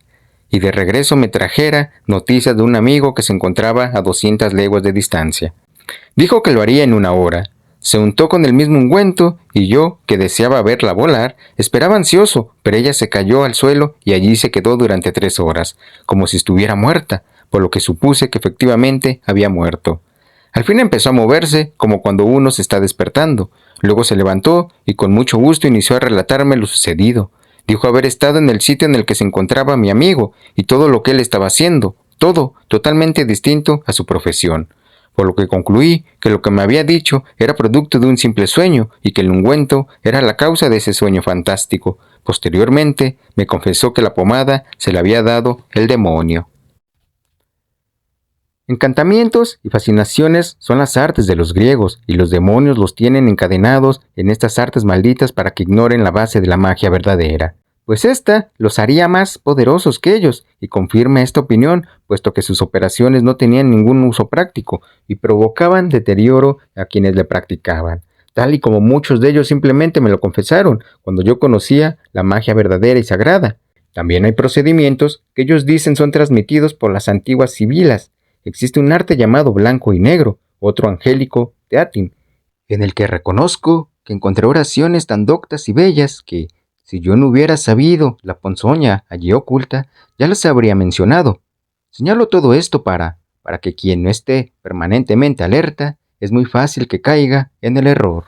y de regreso me trajera noticias de un amigo que se encontraba a 200 leguas de distancia. Dijo que lo haría en 1 hora. Se untó con el mismo ungüento, y yo, que deseaba verla volar, esperaba ansioso, pero ella se cayó al suelo y allí se quedó durante 3 horas, como si estuviera muerta, por lo que supuse que efectivamente había muerto. Al fin empezó a moverse, como cuando uno se está despertando. Luego se levantó y con mucho gusto inició a relatarme lo sucedido. Dijo haber estado en el sitio en el que se encontraba mi amigo y todo lo que él estaba haciendo, todo totalmente distinto a su profesión. por lo que concluí que lo que me había dicho era producto de un simple sueño y que el ungüento era la causa de ese sueño fantástico. Posteriormente, me confesó que la pomada se la había dado el demonio. Encantamientos y fascinaciones son las artes de los griegos, y los demonios los tienen encadenados en estas artes malditas para que ignoren la base de la magia verdadera. Pues esta los haría más poderosos que ellos, y confirma esta opinión, puesto que sus operaciones no tenían ningún uso práctico, y provocaban deterioro a quienes le practicaban, tal y como muchos de ellos simplemente me lo confesaron cuando yo conocía la magia verdadera y sagrada. También hay procedimientos que ellos dicen son transmitidos por las antiguas sibilas. Existe un arte llamado blanco y negro, otro angélico teatim, en el que reconozco que encontré oraciones tan doctas y bellas que, si yo no hubiera sabido la ponzoña allí oculta, ya las habría mencionado. Señalo todo esto para que quien no esté permanentemente alerta, es muy fácil que caiga en el error.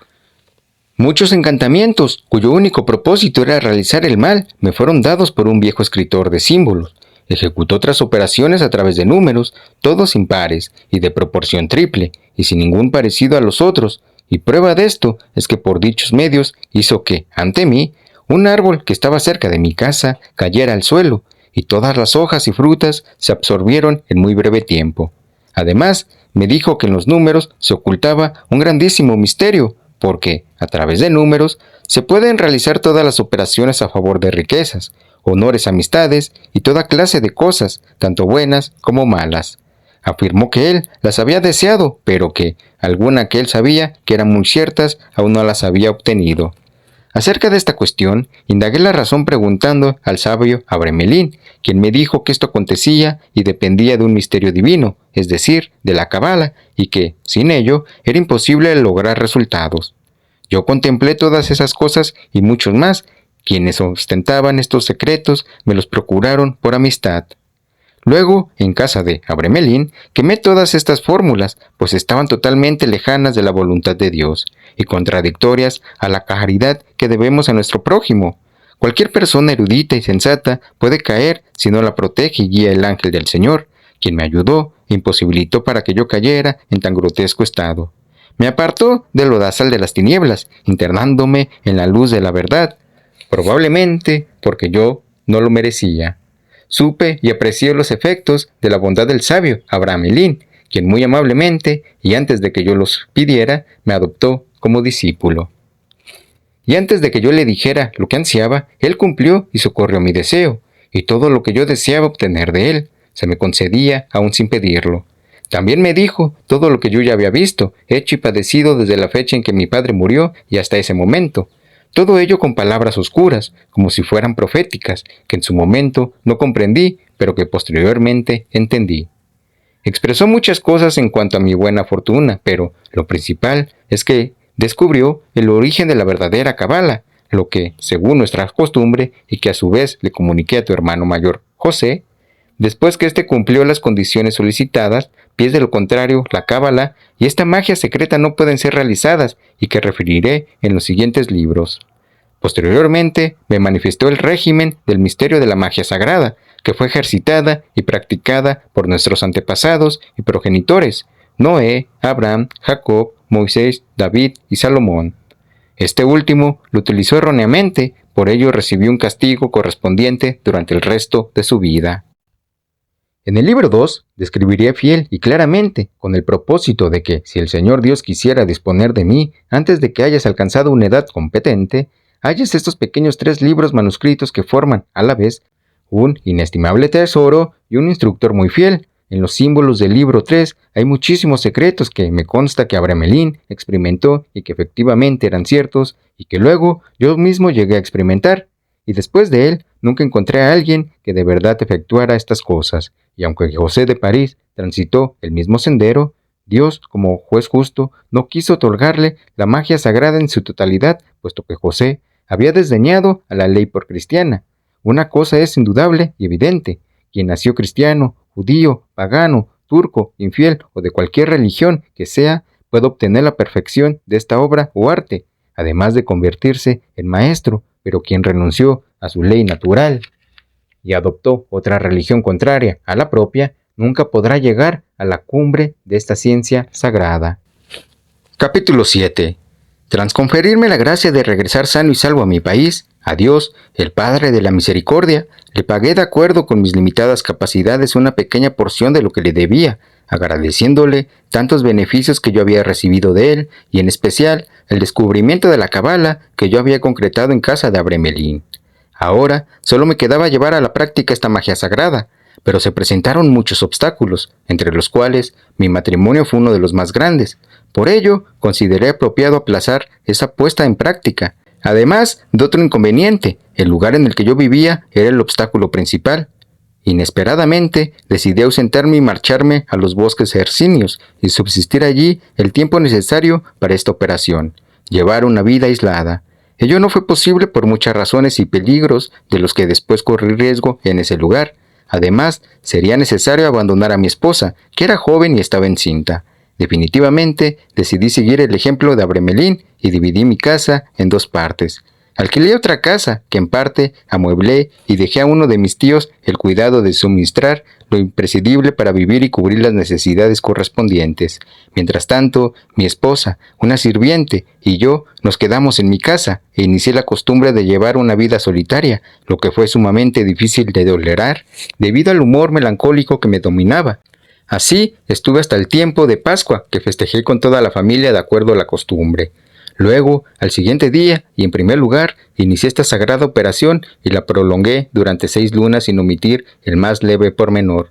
Muchos encantamientos, cuyo único propósito era realizar el mal, me fueron dados por un viejo escritor de símbolos. Ejecutó otras operaciones a través de números, todos impares y de proporción triple, y sin ningún parecido a los otros, y prueba de esto es que por dichos medios hizo que, ante mí, un árbol que estaba cerca de mi casa cayera al suelo, y todas las hojas y frutas se absorbieron en muy breve tiempo. Además, me dijo que en los números se ocultaba un grandísimo misterio, porque, a través de números, se pueden realizar todas las operaciones a favor de riquezas, honores, amistades y toda clase de cosas, tanto buenas como malas. Afirmó que él las había deseado, pero que alguna que él sabía que eran muy ciertas aún no las había obtenido. Acerca de esta cuestión, indagué la razón preguntando al sabio Abremelín, quien me dijo que esto acontecía y dependía de un misterio divino, es decir, de la Cábala, y que, sin ello, era imposible lograr resultados. Yo contemplé todas esas cosas y muchos más. Quienes ostentaban estos secretos me los procuraron por amistad. Luego, en casa de Abremelín, quemé todas estas fórmulas, pues estaban totalmente lejanas de la voluntad de Dios y contradictorias a la caridad que debemos a nuestro prójimo. Cualquier persona erudita y sensata puede caer si no la protege y guía el ángel del Señor, quien me ayudó e imposibilitó para que yo cayera en tan grotesco estado. Me apartó del lodazal de las tinieblas, internándome en la luz de la verdad, probablemente porque yo no lo merecía. Supe y aprecié los efectos de la bondad del sabio Abremelín, quien muy amablemente, y antes de que yo los pidiera, me adoptó como discípulo. Y antes de que yo le dijera lo que ansiaba, él cumplió y socorrió mi deseo, y todo lo que yo deseaba obtener de él, se me concedía aún sin pedirlo. También me dijo todo lo que yo ya había visto, hecho y padecido desde la fecha en que mi padre murió y hasta ese momento. Todo ello con palabras oscuras, como si fueran proféticas, que en su momento no comprendí, pero que posteriormente entendí. Expresó muchas cosas en cuanto a mi buena fortuna, pero lo principal es que descubrió el origen de la verdadera Cábala, lo que, según nuestra costumbre, y que a su vez le comuniqué a tu hermano mayor, José, después que éste cumplió las condiciones solicitadas, pies de lo contrario, la Cábala y esta magia secreta no pueden ser realizadas y que referiré en los siguientes libros. Posteriormente, me manifestó el régimen del misterio de la magia sagrada, que fue ejercitada y practicada por nuestros antepasados y progenitores, Noé, Abraham, Jacob, Moisés, David y Salomón. Este último lo utilizó erróneamente, por ello recibió un castigo correspondiente durante el resto de su vida. En el libro 2 describiré fiel y claramente, con el propósito de que, si el Señor Dios quisiera disponer de mí antes de que hayas alcanzado una edad competente, halles estos pequeños 3 libros manuscritos que forman, a la vez, un inestimable tesoro y un instructor muy fiel. En los símbolos del libro 3 hay muchísimos secretos que me consta que Abremelín experimentó y que efectivamente eran ciertos y que luego yo mismo llegué a experimentar. Y después de él, nunca encontré a alguien que de verdad efectuara estas cosas. Y aunque José de París transitó el mismo sendero, Dios, como juez justo, no quiso otorgarle la magia sagrada en su totalidad, puesto que José había desdeñado a la ley por cristiana. Una cosa es indudable y evidente: quien nació cristiano, judío, pagano, turco, infiel o de cualquier religión que sea, puede obtener la perfección de esta obra o arte, además de convertirse en maestro, pero quien renunció a su ley natural y adoptó otra religión contraria a la propia, nunca podrá llegar a la cumbre de esta ciencia sagrada. Capítulo 7. Tras conferirme la gracia de regresar sano y salvo a mi país, a Dios, el Padre de la Misericordia, le pagué de acuerdo con mis limitadas capacidades una pequeña porción de lo que le debía, agradeciéndole tantos beneficios que yo había recibido de él, y en especial el descubrimiento de la cábala que yo había concretado en casa de Abramelín. Ahora solo me quedaba llevar a la práctica esta magia sagrada, pero se presentaron muchos obstáculos, entre los cuales mi matrimonio fue uno de los más grandes. Por ello, consideré apropiado aplazar esa puesta en práctica. Además de otro inconveniente, el lugar en el que yo vivía era el obstáculo principal. Inesperadamente, decidí ausentarme y marcharme a los bosques hercinios y subsistir allí el tiempo necesario para esta operación, llevar una vida aislada. Ello no fue posible por muchas razones y peligros de los que después corrí riesgo en ese lugar. Además, sería necesario abandonar a mi esposa, que era joven y estaba encinta. Definitivamente, decidí seguir el ejemplo de Abramelín y dividí mi casa en dos partes. Alquilé otra casa, que en parte amueblé, y dejé a uno de mis tíos el cuidado de suministrar lo imprescindible para vivir y cubrir las necesidades correspondientes. Mientras tanto, mi esposa, una sirviente, y yo nos quedamos en mi casa e inicié la costumbre de llevar una vida solitaria, lo que fue sumamente difícil de tolerar debido al humor melancólico que me dominaba. Así estuve hasta el tiempo de Pascua, que festejé con toda la familia de acuerdo a la costumbre. Luego, al siguiente día, y en primer lugar, inicié esta sagrada operación y la prolongué durante 6 lunas sin omitir el más leve pormenor.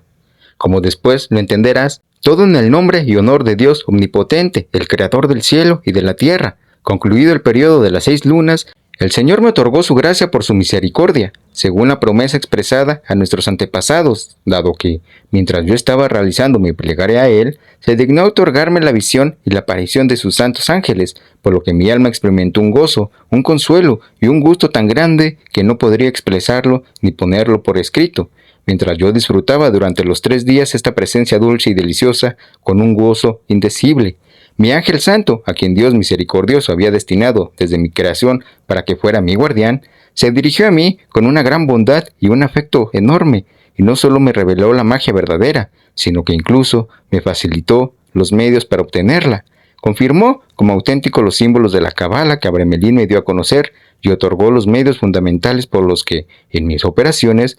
Como después lo entenderás, todo en el nombre y honor de Dios omnipotente, el creador del cielo y de la tierra. Concluido el periodo de las 6 lunas, el Señor me otorgó su gracia por su misericordia, según la promesa expresada a nuestros antepasados, dado que, mientras yo estaba realizando mi plegaria a Él, se dignó otorgarme la visión y la aparición de sus santos ángeles, por lo que mi alma experimentó un gozo, un consuelo y un gusto tan grande que no podría expresarlo ni ponerlo por escrito, mientras yo disfrutaba durante los 3 días esta presencia dulce y deliciosa con un gozo indecible. Mi ángel santo, a quien Dios misericordioso había destinado desde mi creación para que fuera mi guardián, se dirigió a mí con una gran bondad y un afecto enorme, y no solo me reveló la magia verdadera, sino que incluso me facilitó los medios para obtenerla. Confirmó como auténticos los símbolos de la cábala que Abramelín me dio a conocer y otorgó los medios fundamentales por los que, en mis operaciones,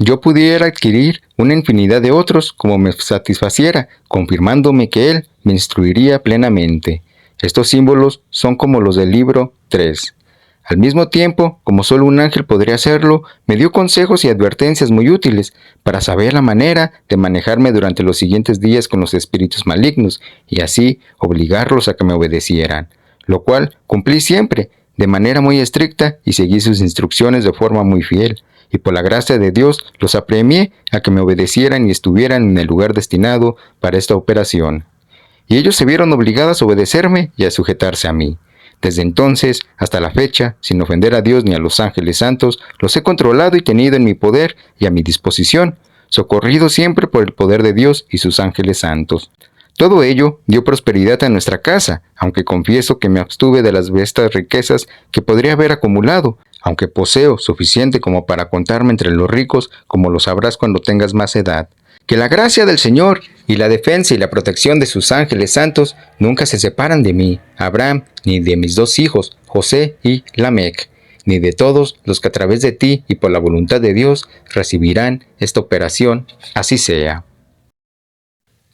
yo pudiera adquirir una infinidad de otros como me satisfaciera, confirmándome que Él me instruiría plenamente. Estos símbolos son como los del libro 3. Al mismo tiempo, como solo un ángel podría hacerlo, me dio consejos y advertencias muy útiles para saber la manera de manejarme durante los siguientes días con los espíritus malignos y así obligarlos a que me obedecieran, lo cual cumplí siempre, de manera muy estricta y seguí sus instrucciones de forma muy fiel. Y por la gracia de Dios los apremié a que me obedecieran y estuvieran en el lugar destinado para esta operación. Y ellos se vieron obligados a obedecerme y a sujetarse a mí. Desde entonces hasta la fecha, sin ofender a Dios ni a los ángeles santos, los he controlado y tenido en mi poder y a mi disposición, socorrido siempre por el poder de Dios y sus ángeles santos. Todo ello dio prosperidad a nuestra casa, aunque confieso que me abstuve de las vastas riquezas que podría haber acumulado, aunque poseo suficiente como para contarme entre los ricos, como lo sabrás cuando tengas más edad. Que la gracia del Señor y la defensa y la protección de sus ángeles santos nunca se separan de mí, Abraham, ni de mis 2 hijos, José y Lamec, ni de todos los que a través de ti y por la voluntad de Dios recibirán esta operación, así sea.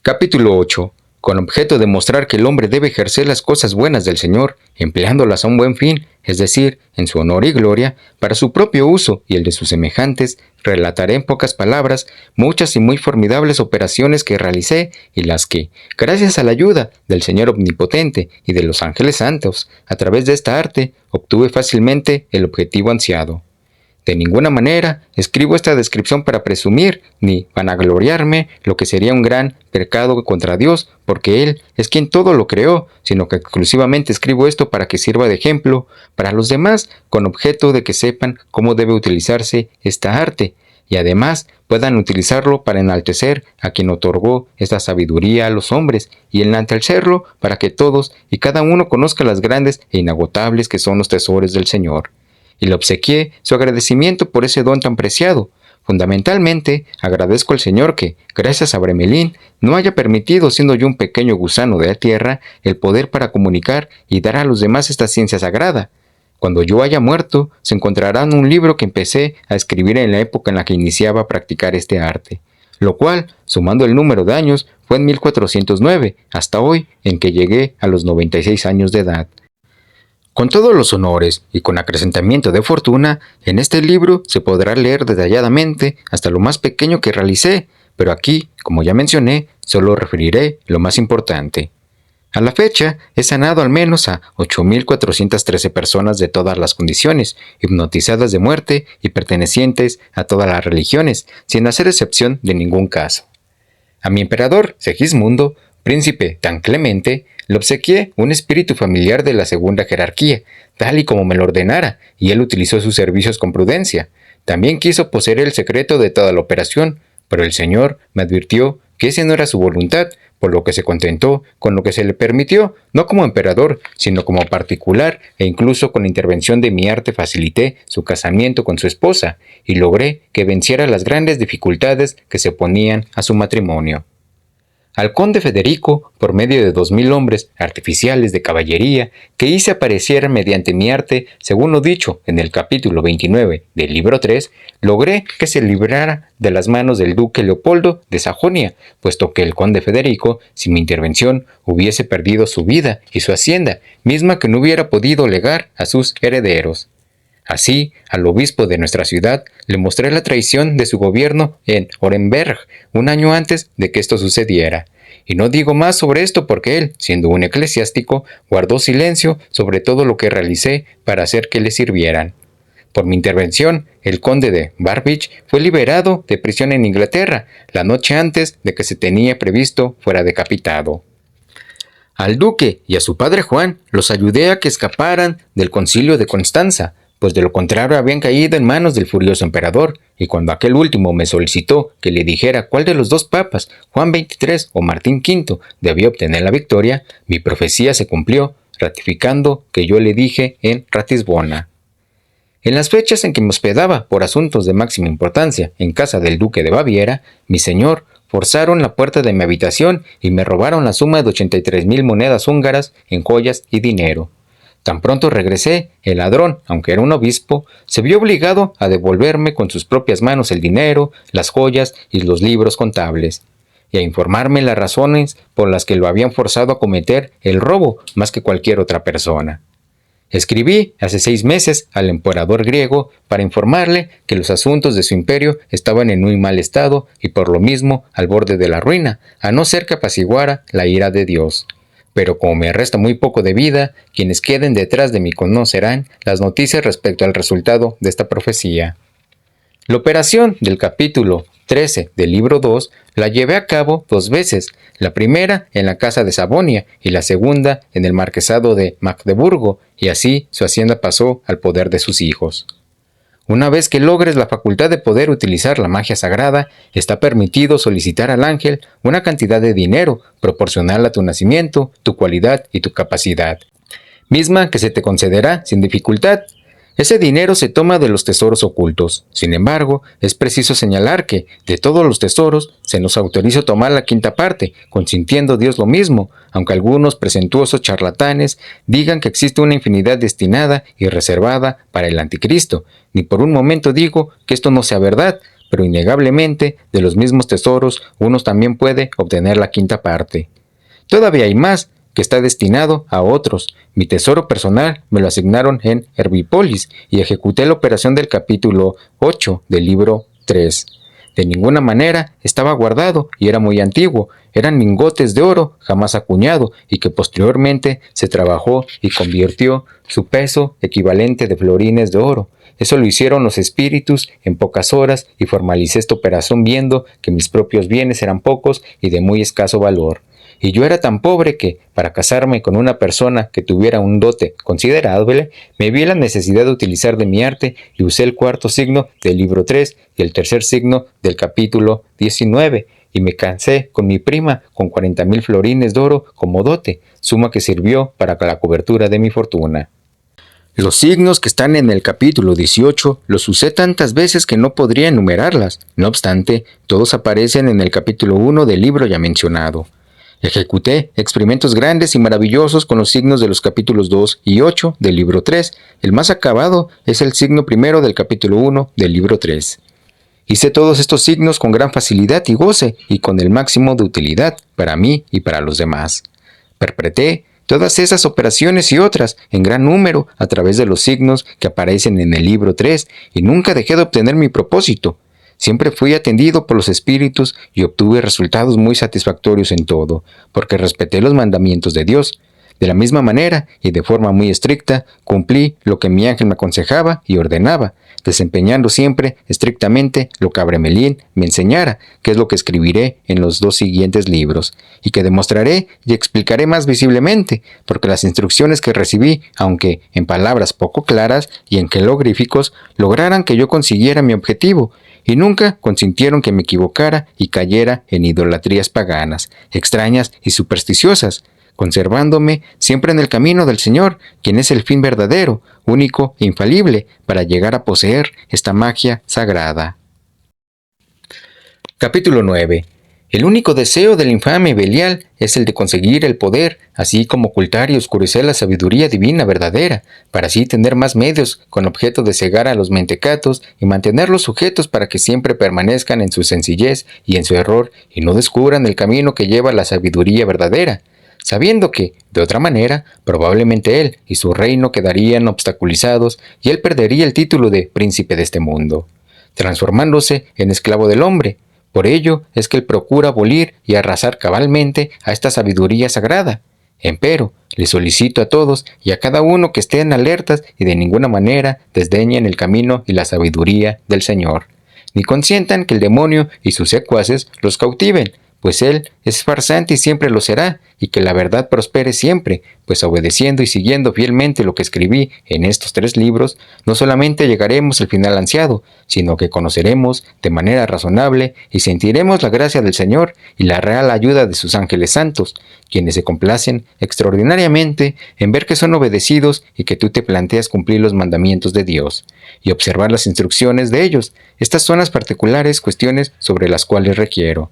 Capítulo 8. Con objeto de mostrar que el hombre debe ejercer las cosas buenas del Señor, empleándolas a un buen fin, es decir, en su honor y gloria, para su propio uso y el de sus semejantes, relataré en pocas palabras muchas y muy formidables operaciones que realicé y las que, gracias a la ayuda del Señor Omnipotente y de los ángeles santos, a través de esta arte, obtuve fácilmente el objetivo ansiado. De ninguna manera escribo esta descripción para presumir ni vanagloriarme lo que sería un gran pecado contra Dios, porque Él es quien todo lo creó, sino que exclusivamente escribo esto para que sirva de ejemplo para los demás, con objeto de que sepan cómo debe utilizarse esta arte, y además puedan utilizarlo para enaltecer a quien otorgó esta sabiduría a los hombres, y enaltecerlo para que todos y cada uno conozca las grandes e inagotables que son los tesoros del Señor. Y le obsequié su agradecimiento por ese don tan preciado. Fundamentalmente, agradezco al Señor que, gracias a Bremelín, no haya permitido, siendo yo un pequeño gusano de la tierra, el poder para comunicar y dar a los demás esta ciencia sagrada. Cuando yo haya muerto, se encontrará en un libro que empecé a escribir en la época en la que iniciaba a practicar este arte, lo cual, sumando el número de años, fue en 1409, hasta hoy, en que llegué a los 96 años de edad. Con todos los honores y con acrecentamiento de fortuna, en este libro se podrá leer detalladamente hasta lo más pequeño que realicé, pero aquí, como ya mencioné, solo referiré lo más importante. A la fecha, he sanado al menos a 8.413 personas de todas las condiciones, hipnotizadas de muerte y pertenecientes a todas las religiones, sin hacer excepción de ningún caso. A mi emperador, Segismundo, príncipe tan clemente, le obsequié un espíritu familiar de la segunda jerarquía, tal y como me lo ordenara, y él utilizó sus servicios con prudencia. También quiso poseer el secreto de toda la operación, pero el Señor me advirtió que esa no era su voluntad, por lo que se contentó con lo que se le permitió, no como emperador, sino como particular, e incluso con la intervención de mi arte facilité su casamiento con su esposa, y logré que venciera las grandes dificultades que se oponían a su matrimonio. Al conde Federico, por medio de 2.000 hombres artificiales de caballería que hice aparecer mediante mi arte, según lo dicho en el capítulo 29 del libro 3, logré que se librara de las manos del duque Leopoldo de Sajonia, puesto que el conde Federico, sin mi intervención, hubiese perdido su vida y su hacienda, misma que no hubiera podido legar a sus herederos. Así, al obispo de nuestra ciudad le mostré la traición de su gobierno en Orenberg, un año antes de que esto sucediera. Y no digo más sobre esto porque él, siendo un eclesiástico, guardó silencio sobre todo lo que realicé para hacer que le sirvieran. Por mi intervención, el conde de Barbich fue liberado de prisión en Inglaterra, la noche antes de que se tenía previsto fuera decapitado. Al duque y a su padre Juan los ayudé a que escaparan del concilio de Constanza, pues de lo contrario habían caído en manos del furioso emperador, y cuando aquel último me solicitó que le dijera cuál de los dos papas, Juan XXIII o Martín V, debía obtener la victoria, mi profecía se cumplió, ratificando que yo le dije en Ratisbona. En las fechas en que me hospedaba por asuntos de máxima importancia en casa del duque de Baviera, mi señor, forzaron la puerta de mi habitación y me robaron la suma de 83.000 monedas húngaras en joyas y dinero. Tan pronto regresé, el ladrón, aunque era un obispo, se vio obligado a devolverme con sus propias manos el dinero, las joyas y los libros contables, y a informarme las razones por las que lo habían forzado a cometer el robo más que cualquier otra persona. Escribí hace 6 meses al emperador griego para informarle que los asuntos de su imperio estaban en muy mal estado y por lo mismo al borde de la ruina, a no ser que apaciguara la ira de Dios. Pero como me resta muy poco de vida, quienes queden detrás de mí conocerán las noticias respecto al resultado de esta profecía. La operación del capítulo 13 del libro 2 la llevé a cabo 2 veces, la primera en la casa de Sabonia y la segunda en el marquesado de Magdeburgo, y así su hacienda pasó al poder de sus hijos. Una vez que logres la facultad de poder utilizar la magia sagrada, está permitido solicitar al ángel una cantidad de dinero proporcional a tu nacimiento, tu cualidad y tu capacidad, misma que se te concederá sin dificultad. Ese dinero se toma de los tesoros ocultos. Sin embargo, es preciso señalar que, de todos los tesoros, se nos autoriza tomar la 1/5 parte, consintiendo Dios lo mismo, aunque algunos presuntuosos charlatanes digan que existe una infinidad destinada y reservada para el anticristo. Ni por un momento digo que esto no sea verdad, pero innegablemente, de los mismos tesoros, uno también puede obtener la 1/5 parte. Todavía hay más, que está destinado a otros. Mi tesoro personal me lo asignaron en Herbípolis y ejecuté la operación del capítulo 8 del libro 3. De ninguna manera estaba guardado y era muy antiguo. Eran lingotes de oro jamás acuñado y que posteriormente se trabajó y convirtió su peso equivalente de florines de oro. Eso lo hicieron los espíritus en pocas horas y formalicé esta operación viendo que mis propios bienes eran pocos y de muy escaso valor. Y yo era tan pobre que, para casarme con una persona que tuviera un dote considerable, me vi la necesidad de utilizar de mi arte y usé el 4º signo del libro 3 y el 3er signo del capítulo 19, y me casé con mi prima con 40.000 florines de oro como dote, suma que sirvió para la cobertura de mi fortuna. Los signos que están en el capítulo 18 los usé tantas veces que no podría enumerarlas. No obstante, todos aparecen en el capítulo 1 del libro ya mencionado. Ejecuté experimentos grandes y maravillosos con los signos de los capítulos 2 y 8 del libro 3. El más acabado es el signo primero del capítulo 1 del libro 3. Hice todos estos signos con gran facilidad y goce y con el máximo de utilidad para mí y para los demás. Perpetré todas esas operaciones y otras en gran número a través de los signos que aparecen en el libro 3 y nunca dejé de obtener mi propósito. Siempre fui atendido por los espíritus y obtuve resultados muy satisfactorios en todo, porque respeté los mandamientos de Dios. De la misma manera y de forma muy estricta, cumplí lo que mi ángel me aconsejaba y ordenaba, desempeñando siempre estrictamente lo que Abramelín me enseñara, que es lo que escribiré en los 2 siguientes libros, y que demostraré y explicaré más visiblemente, porque las instrucciones que recibí, aunque en palabras poco claras y en jeroglíficos, lograran que yo consiguiera mi objetivo, y nunca consintieron que me equivocara y cayera en idolatrías paganas, extrañas y supersticiosas, conservándome siempre en el camino del Señor, quien es el fin verdadero, único e infalible, para llegar a poseer esta magia sagrada. Capítulo 9. El único deseo del infame Belial es el de conseguir el poder, así como ocultar y oscurecer la sabiduría divina verdadera, para así tener más medios con objeto de cegar a los mentecatos y mantenerlos sujetos para que siempre permanezcan en su sencillez y en su error y no descubran el camino que lleva a la sabiduría verdadera, sabiendo que, de otra manera, probablemente él y su reino quedarían obstaculizados y él perdería el título de príncipe de este mundo, transformándose en esclavo del hombre. Por ello es que él procura abolir y arrasar cabalmente a esta sabiduría sagrada. Empero, le solicito a todos y a cada uno que estén alertas y de ninguna manera desdeñen el camino y la sabiduría del Señor, ni consientan que el demonio y sus secuaces los cautiven, pues él es farsante y siempre lo será, y que la verdad prospere siempre, pues obedeciendo y siguiendo fielmente lo que escribí en estos 3 libros, no solamente llegaremos al final ansiado, sino que conoceremos de manera razonable y sentiremos la gracia del Señor y la real ayuda de sus ángeles santos, quienes se complacen extraordinariamente en ver que son obedecidos y que tú te planteas cumplir los mandamientos de Dios, y observar las instrucciones de ellos. Estas son las particulares cuestiones sobre las cuales requiero.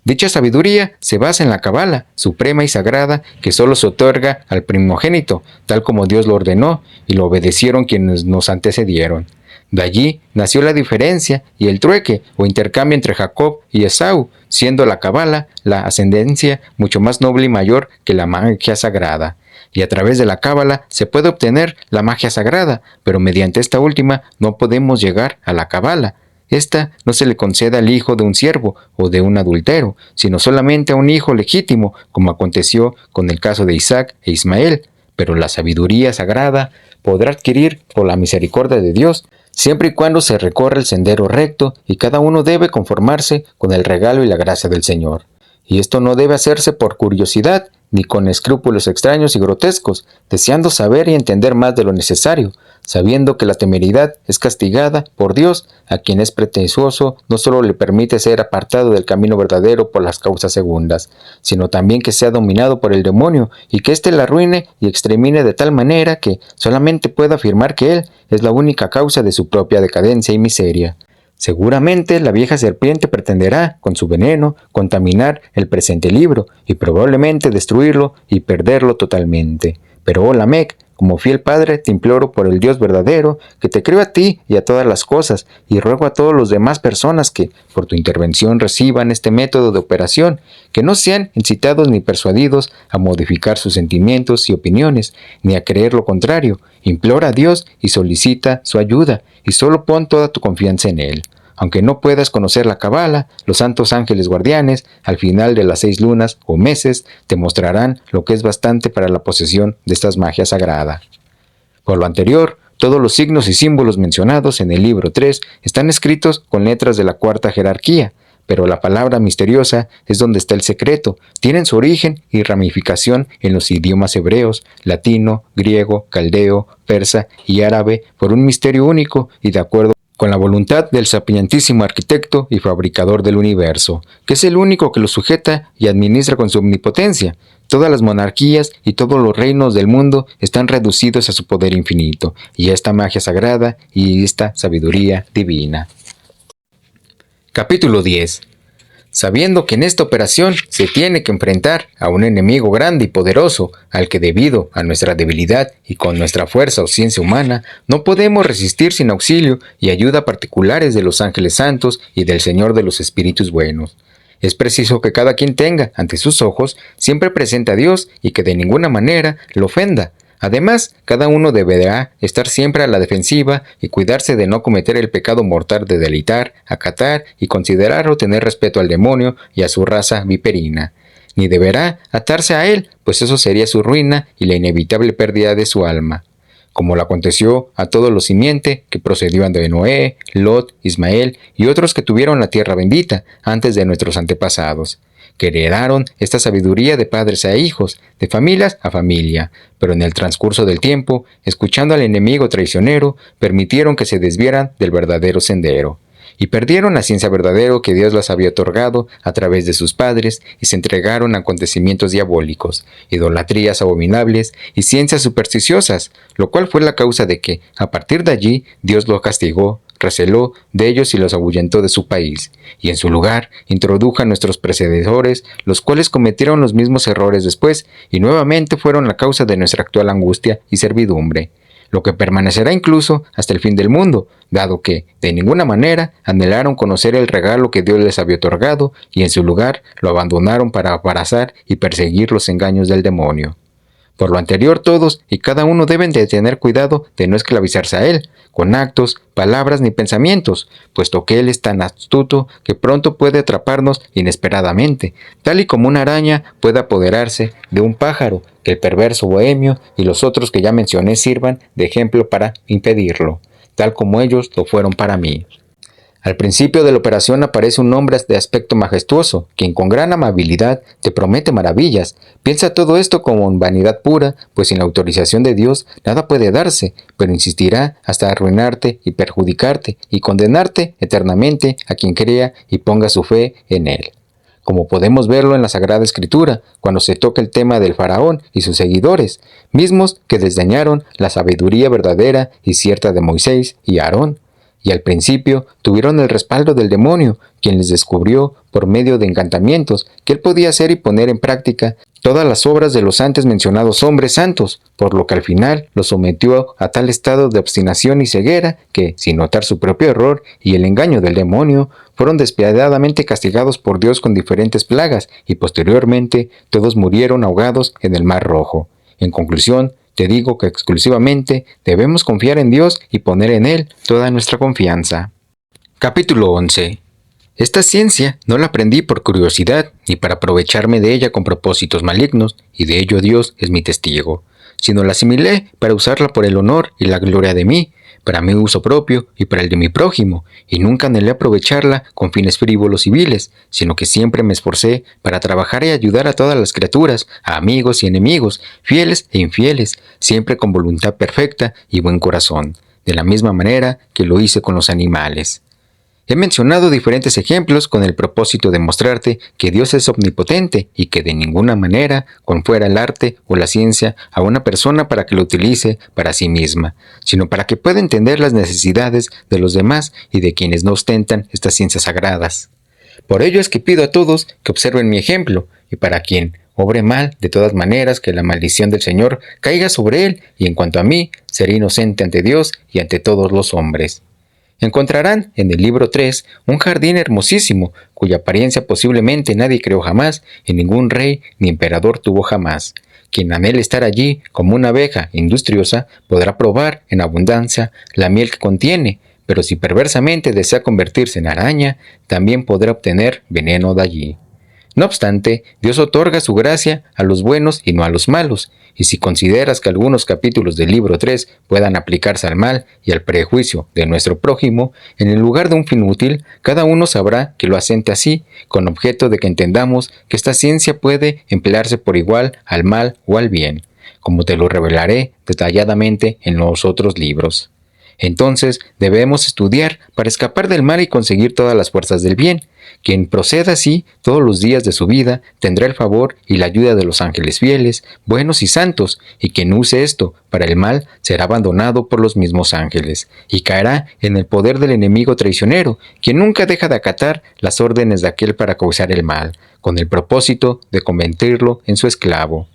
Dicha sabiduría se basa en la Cabala, suprema y sagrada, que solo se otorga al primogénito, tal como Dios lo ordenó, y lo obedecieron quienes nos antecedieron. De allí nació la diferencia y el trueque o intercambio entre Jacob y Esaú, siendo la Cabala la ascendencia mucho más noble y mayor que la magia sagrada. Y a través de la Cábala se puede obtener la magia sagrada, pero mediante esta última no podemos llegar a la Cabala. Esta no se le concede al hijo de un siervo o de un adúltero, sino solamente a un hijo legítimo, como aconteció con el caso de Isaac e Ismael. Pero la sabiduría sagrada podrá adquirir por la misericordia de Dios, siempre y cuando se recorra el sendero recto, y cada uno debe conformarse con el regalo y la gracia del Señor. Y esto no debe hacerse por curiosidad, ni con escrúpulos extraños y grotescos, deseando saber y entender más de lo necesario, sabiendo que la temeridad es castigada por Dios, a quien es pretencioso no solo le permite ser apartado del camino verdadero por las causas segundas, sino también que sea dominado por el demonio y que éste la arruine y extermine de tal manera que solamente pueda afirmar que él es la única causa de su propia decadencia y miseria. Seguramente la vieja serpiente pretenderá, con su veneno, contaminar el presente libro y probablemente destruirlo y perderlo totalmente. Pero oh Lamec, como fiel padre, te imploro por el Dios verdadero, que te creo a ti y a todas las cosas, y ruego a todas las demás personas que, por tu intervención, reciban este método de operación, que no sean incitados ni persuadidos a modificar sus sentimientos y opiniones, ni a creer lo contrario. Implora a Dios y solicita su ayuda, y solo pon toda tu confianza en Él. Aunque no puedas conocer la Cabala, los santos ángeles guardianes, al final de las 6 lunas o meses, te mostrarán lo que es bastante para la posesión de estas magias sagradas. Por lo anterior, todos los signos y símbolos mencionados en el libro 3 están escritos con letras de la 4ª jerarquía, pero la palabra misteriosa es donde está el secreto. Tienen su origen y ramificación en los idiomas hebreos, latino, griego, caldeo, persa y árabe por un misterio único y de acuerdo con la voluntad del sapientísimo arquitecto y fabricador del universo, que es el único que lo sujeta y administra con su omnipotencia. Todas las monarquías y todos los reinos del mundo están reducidos a su poder infinito, y a esta magia sagrada y esta sabiduría divina. Capítulo 10. Sabiendo que en esta operación se tiene que enfrentar a un enemigo grande y poderoso, al que debido a nuestra debilidad y con nuestra fuerza o ciencia humana, no podemos resistir sin auxilio y ayuda particulares de los ángeles santos y del Señor de los Espíritus buenos. Es preciso que cada quien tenga ante sus ojos siempre presente a Dios y que de ninguna manera lo ofenda. Además, cada uno deberá estar siempre a la defensiva y cuidarse de no cometer el pecado mortal de delitar, acatar y considerar o tener respeto al demonio y a su raza viperina. Ni deberá atarse a él, pues eso sería su ruina y la inevitable pérdida de su alma, como le aconteció a todo lo simiente que procedió de Noé, Lot, Ismael y otros que tuvieron la tierra bendita antes de nuestros antepasados, que heredaron esta sabiduría de padres a hijos, de familias a familia, pero en el transcurso del tiempo, escuchando al enemigo traicionero, permitieron que se desviaran del verdadero sendero, y perdieron la ciencia verdadera que Dios les había otorgado a través de sus padres, y se entregaron a acontecimientos diabólicos, idolatrías abominables y ciencias supersticiosas, lo cual fue la causa de que, a partir de allí, Dios los castigó, receló de ellos y los ahuyentó de su país, y en su lugar introdujo a nuestros predecesores, los cuales cometieron los mismos errores después, y nuevamente fueron la causa de nuestra actual angustia y servidumbre, lo que permanecerá incluso hasta el fin del mundo, dado que, de ninguna manera, anhelaron conocer el regalo que Dios les había otorgado, y en su lugar lo abandonaron para abrazar y perseguir los engaños del demonio. Por lo anterior, todos y cada uno deben de tener cuidado de no esclavizarse a él, con actos, palabras ni pensamientos, puesto que él es tan astuto que pronto puede atraparnos inesperadamente, tal y como una araña puede apoderarse de un pájaro, que el perverso bohemio y los otros que ya mencioné sirvan de ejemplo para impedirlo, tal como ellos lo fueron para mí. Al principio de la operación aparece un hombre de aspecto majestuoso, quien con gran amabilidad te promete maravillas. Piensa todo esto como en vanidad pura, pues sin la autorización de Dios nada puede darse, pero insistirá hasta arruinarte y perjudicarte y condenarte eternamente a quien crea y ponga su fe en él. Como podemos verlo en la Sagrada Escritura, cuando se toca el tema del faraón y sus seguidores, mismos que desdeñaron la sabiduría verdadera y cierta de Moisés y Aarón, y al principio tuvieron el respaldo del demonio, quien les descubrió, por medio de encantamientos, que él podía hacer y poner en práctica todas las obras de los antes mencionados hombres santos, por lo que al final los sometió a tal estado de obstinación y ceguera que, sin notar su propio error y el engaño del demonio, fueron despiadadamente castigados por Dios con diferentes plagas, y posteriormente todos murieron ahogados en el Mar Rojo. En conclusión, te digo que exclusivamente debemos confiar en Dios y poner en Él toda nuestra confianza. Capítulo 11. Esta ciencia no la aprendí por curiosidad, ni para aprovecharme de ella con propósitos malignos, y de ello Dios es mi testigo, sino la asimilé para usarla por el honor y la gloria de mí, para mi uso propio y para el de mi prójimo, y nunca anhelé aprovecharla con fines frívolos y viles, sino que siempre me esforcé para trabajar y ayudar a todas las criaturas, a amigos y enemigos, fieles e infieles, siempre con voluntad perfecta y buen corazón, de la misma manera que lo hice con los animales. He mencionado diferentes ejemplos con el propósito de mostrarte que Dios es omnipotente y que de ninguna manera confiera el arte o la ciencia a una persona para que lo utilice para sí misma, sino para que pueda entender las necesidades de los demás y de quienes no ostentan estas ciencias sagradas. Por ello es que pido a todos que observen mi ejemplo, y para quien obre mal, de todas maneras que la maldición del Señor caiga sobre él, y en cuanto a mí, seré inocente ante Dios y ante todos los hombres. Encontrarán en el libro 3 un jardín hermosísimo, cuya apariencia posiblemente nadie creó jamás y ningún rey ni emperador tuvo jamás. Quien anhele estar allí como una abeja industriosa podrá probar en abundancia la miel que contiene, pero si perversamente desea convertirse en araña, también podrá obtener veneno de allí. No obstante, Dios otorga su gracia a los buenos y no a los malos, y si consideras que algunos capítulos del libro 3 puedan aplicarse al mal y al prejuicio de nuestro prójimo, en el lugar de un fin útil, cada uno sabrá que lo asente así, con objeto de que entendamos que esta ciencia puede emplearse por igual al mal o al bien, como te lo revelaré detalladamente en los otros libros. Entonces debemos estudiar para escapar del mal y conseguir todas las fuerzas del bien. Quien proceda así todos los días de su vida tendrá el favor y la ayuda de los ángeles fieles, buenos y santos, y quien use esto para el mal será abandonado por los mismos ángeles, y caerá en el poder del enemigo traicionero, quien nunca deja de acatar las órdenes de aquel para causar el mal, con el propósito de convertirlo en su esclavo.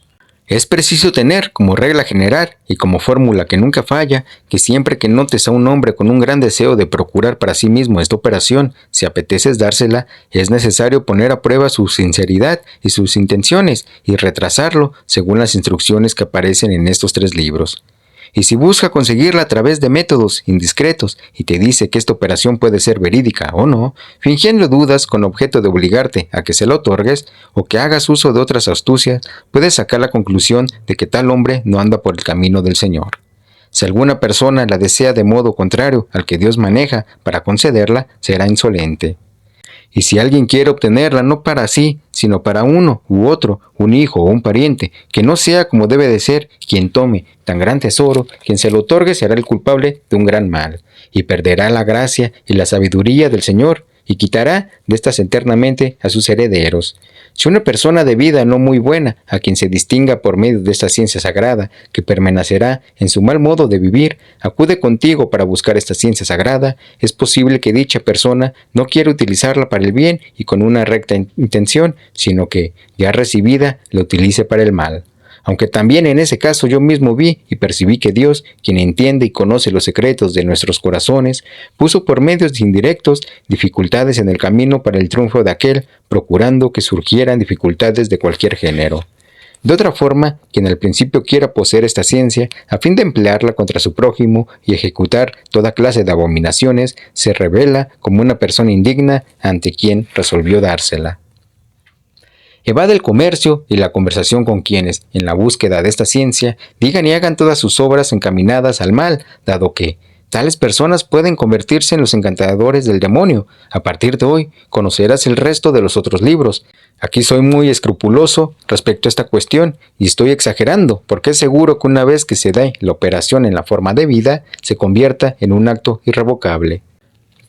Es preciso tener como regla general y como fórmula que nunca falla, que siempre que notes a un hombre con un gran deseo de procurar para sí mismo esta operación, si apeteces dársela, es necesario poner a prueba su sinceridad y sus intenciones y retrasarlo según las instrucciones que aparecen en estos 3 libros. Y si busca conseguirla a través de métodos indiscretos y te dice que esta operación puede ser verídica o no, fingiendo dudas con objeto de obligarte a que se la otorgues o que hagas uso de otras astucias, puedes sacar la conclusión de que tal hombre no anda por el camino del Señor. Si alguna persona la desea de modo contrario al que Dios maneja para concederla, será insolente. Y si alguien quiere obtenerla no para sí, sino para uno u otro, un hijo o un pariente, que no sea como debe de ser, quien tome tan gran tesoro, quien se lo otorgue será el culpable de un gran mal, y perderá la gracia y la sabiduría del Señor, y quitará de estas eternamente a sus herederos. Si una persona de vida no muy buena, a quien se distinga por medio de esta ciencia sagrada, que permanecerá en su mal modo de vivir, acude contigo para buscar esta ciencia sagrada, es posible que dicha persona no quiera utilizarla para el bien y con una recta intención, sino que, ya recibida, la utilice para el mal. Aunque también en ese caso yo mismo vi y percibí que Dios, quien entiende y conoce los secretos de nuestros corazones, puso por medios indirectos dificultades en el camino para el triunfo de aquel, procurando que surgieran dificultades de cualquier género. De otra forma, quien al principio quiera poseer esta ciencia, a fin de emplearla contra su prójimo y ejecutar toda clase de abominaciones, se revela como una persona indigna ante quien resolvió dársela. Evade el comercio y la conversación con quienes, en la búsqueda de esta ciencia, digan y hagan todas sus obras encaminadas al mal, dado que tales personas pueden convertirse en los encantadores del demonio. A partir de hoy, conocerás el resto de los otros libros. Aquí soy muy escrupuloso respecto a esta cuestión y estoy exagerando, porque es seguro que una vez que se dé la operación en la forma debida, se convierta en un acto irrevocable.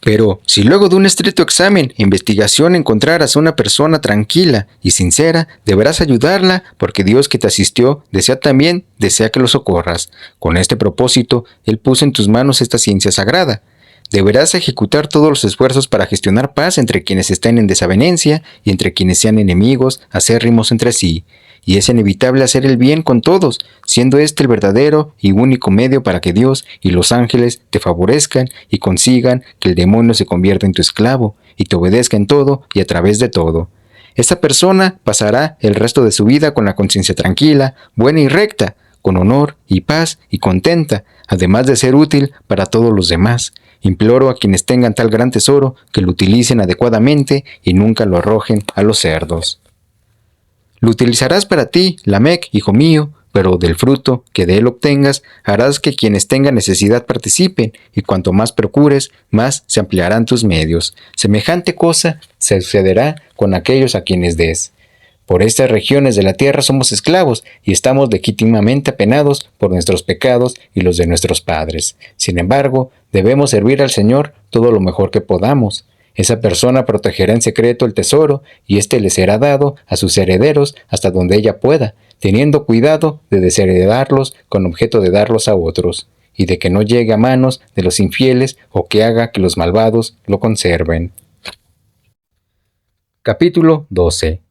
Pero si luego de un estricto examen e investigación encontraras a una persona tranquila y sincera, deberás ayudarla porque Dios que te asistió desea que lo socorras. Con este propósito, Él puso en tus manos esta ciencia sagrada. Deberás ejecutar todos los esfuerzos para gestionar paz entre quienes estén en desavenencia y entre quienes sean enemigos, acérrimos entre sí. Y es inevitable hacer el bien con todos, siendo este el verdadero y único medio para que Dios y los ángeles te favorezcan y consigan que el demonio se convierta en tu esclavo y te obedezca en todo y a través de todo. Esta persona pasará el resto de su vida con la conciencia tranquila, buena y recta, con honor y paz y contenta, además de ser útil para todos los demás. Imploro a quienes tengan tal gran tesoro que lo utilicen adecuadamente y nunca lo arrojen a los cerdos. Lo utilizarás para ti, Lamec, hijo mío, pero del fruto que de él obtengas harás que quienes tengan necesidad participen, y cuanto más procures, más se ampliarán tus medios. Semejante cosa se sucederá con aquellos a quienes des. Por estas regiones de la tierra somos esclavos y estamos legítimamente apenados por nuestros pecados y los de nuestros padres. Sin embargo, debemos servir al Señor todo lo mejor que podamos. Esa persona protegerá en secreto el tesoro y éste le será dado a sus herederos hasta donde ella pueda, teniendo cuidado de desheredarlos con objeto de darlos a otros, y de que no llegue a manos de los infieles o que haga que los malvados lo conserven. Capítulo 12.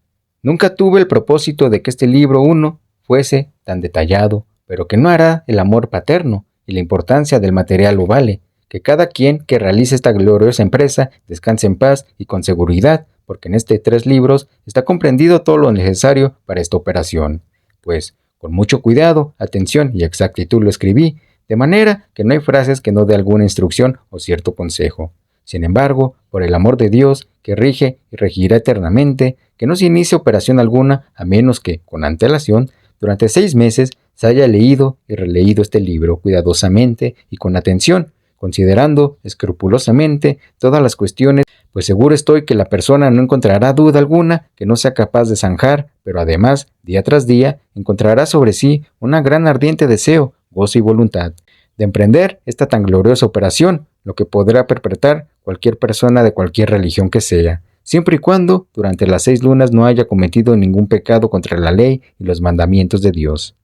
Nunca tuve el propósito de que este libro 1 fuese tan detallado, pero que no hará el amor paterno y la importancia del material lo vale. Que cada quien que realice esta gloriosa empresa descanse en paz y con seguridad, porque en este 3 libros está comprendido todo lo necesario para esta operación. Pues, con mucho cuidado, atención y exactitud lo escribí, de manera que no hay frases que no dé alguna instrucción o cierto consejo. Sin embargo, por el amor de Dios, que rige y regirá eternamente, que no se inicie operación alguna, a menos que, con antelación, durante 6 meses se haya leído y releído este libro cuidadosamente y con atención, considerando escrupulosamente todas las cuestiones, pues seguro estoy que la persona no encontrará duda alguna que no sea capaz de zanjar, pero además, día tras día, encontrará sobre sí un gran ardiente deseo, gozo y voluntad. de emprender esta tan gloriosa operación, lo que podrá perpetrar cualquier persona de cualquier religión que sea, siempre y cuando durante las 6 lunas no haya cometido ningún pecado contra la ley y los mandamientos de Dios.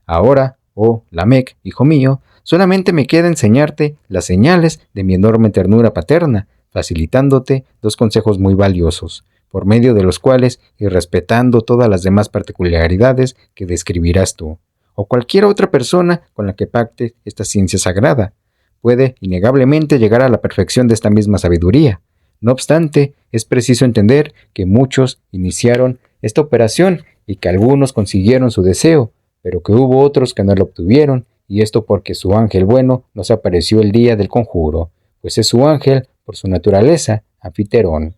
Ahora, oh Lamec, hijo mío, solamente me queda enseñarte las señales de mi enorme ternura paterna, facilitándote 2 consejos muy valiosos, por medio de los cuales, y respetando todas las demás particularidades que describirás tú, o cualquier otra persona con la que pacte esta ciencia sagrada, puede innegablemente llegar a la perfección de esta misma sabiduría. No obstante, es preciso entender que muchos iniciaron esta operación y que algunos consiguieron su deseo, pero que hubo otros que no lo obtuvieron, y esto porque su ángel bueno no se apareció el día del conjuro, pues es su ángel, por su naturaleza, anfitrión.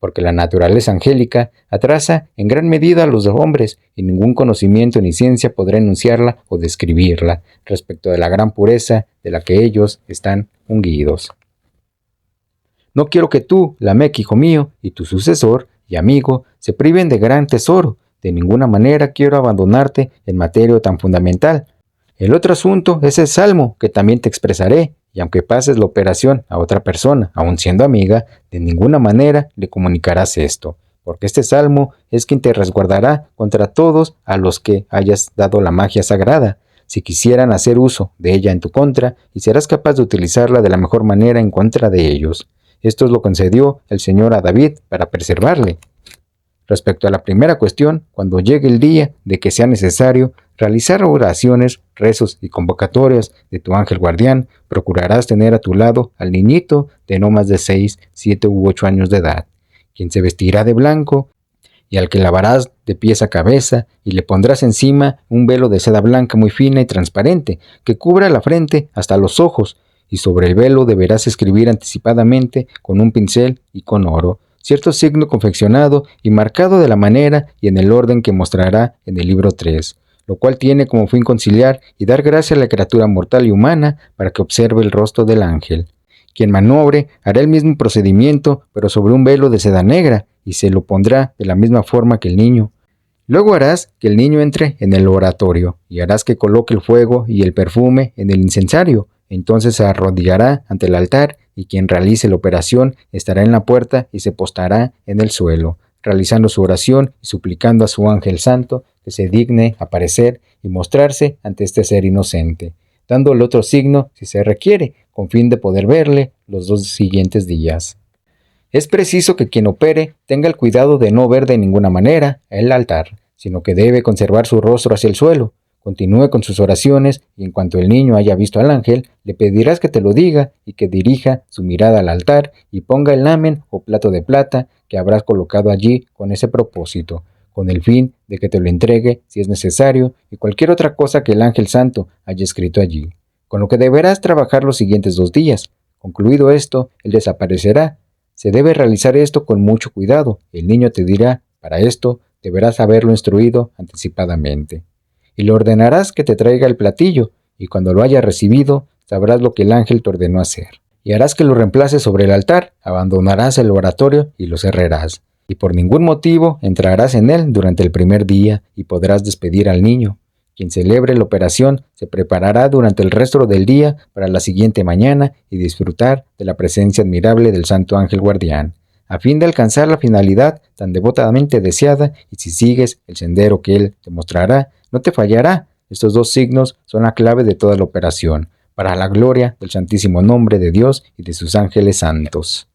Porque la naturaleza angélica atrasa en gran medida a los hombres, y ningún conocimiento ni ciencia podrá enunciarla o describirla, respecto de la gran pureza de la que ellos están ungidos. No quiero que tú, Lamec, hijo mío, y tu sucesor y amigo, se priven de gran tesoro. De ninguna manera quiero abandonarte en materia tan fundamental. El otro asunto es el salmo, que también te expresaré, y aunque pases la operación a otra persona, aun siendo amiga, de ninguna manera le comunicarás esto, porque este salmo es quien te resguardará contra todos a los que hayas dado la magia sagrada, si quisieran hacer uso de ella en tu contra, y serás capaz de utilizarla de la mejor manera en contra de ellos. Esto lo concedió el Señor a David para preservarle. Respecto a la primera cuestión, cuando llegue el día de que sea necesario realizar oraciones, rezos y convocatorias de tu ángel guardián, procurarás tener a tu lado al niñito de no más de 6, 7 u 8 años de edad, quien se vestirá de blanco y al que lavarás de pies a cabeza y le pondrás encima un velo de seda blanca muy fina y transparente que cubra la frente hasta los ojos, y sobre el velo deberás escribir anticipadamente con un pincel y con oro cierto signo confeccionado y marcado de la manera y en el orden que mostrará en el libro 3, lo cual tiene como fin conciliar y dar gracia a la criatura mortal y humana para que observe el rostro del ángel. Quien manobre hará el mismo procedimiento, pero sobre un velo de seda negra, y se lo pondrá de la misma forma que el niño. Luego harás que el niño entre en el oratorio, y harás que coloque el fuego y el perfume en el incensario. Entonces se arrodillará ante el altar, y quien realice la operación estará en la puerta y se postará en el suelo, realizando su oración y suplicando a su ángel santo que se digne aparecer y mostrarse ante este ser inocente, dándole otro signo si se requiere, con fin de poder verle los 2 siguientes días. Es preciso que quien opere tenga el cuidado de no ver de ninguna manera el altar, sino que debe conservar su rostro hacia el suelo. Continúe con sus oraciones y en cuanto el niño haya visto al ángel, le pedirás que te lo diga y que dirija su mirada al altar y ponga el lamen o plato de plata que habrás colocado allí con ese propósito, con el fin de que te lo entregue si es necesario y cualquier otra cosa que el ángel santo haya escrito allí, con lo que deberás trabajar los siguientes 2 días. Concluido esto, él desaparecerá. Se debe realizar esto con mucho cuidado. El niño te dirá, para esto deberás haberlo instruido anticipadamente. Y le ordenarás que te traiga el platillo, y cuando lo haya recibido, sabrás lo que el ángel te ordenó hacer. Y harás que lo reemplace sobre el altar, abandonarás el oratorio y lo cerrarás. Y por ningún motivo entrarás en él durante el primer día, y podrás despedir al niño. Quien celebre la operación se preparará durante el resto del día para la siguiente mañana y disfrutar de la presencia admirable del santo ángel guardián, a fin de alcanzar la finalidad tan devotamente deseada, y si sigues el sendero que él te mostrará, no te fallará. Estos 2 signos son la clave de toda la operación, para la gloria del santísimo nombre de Dios y de sus ángeles santos.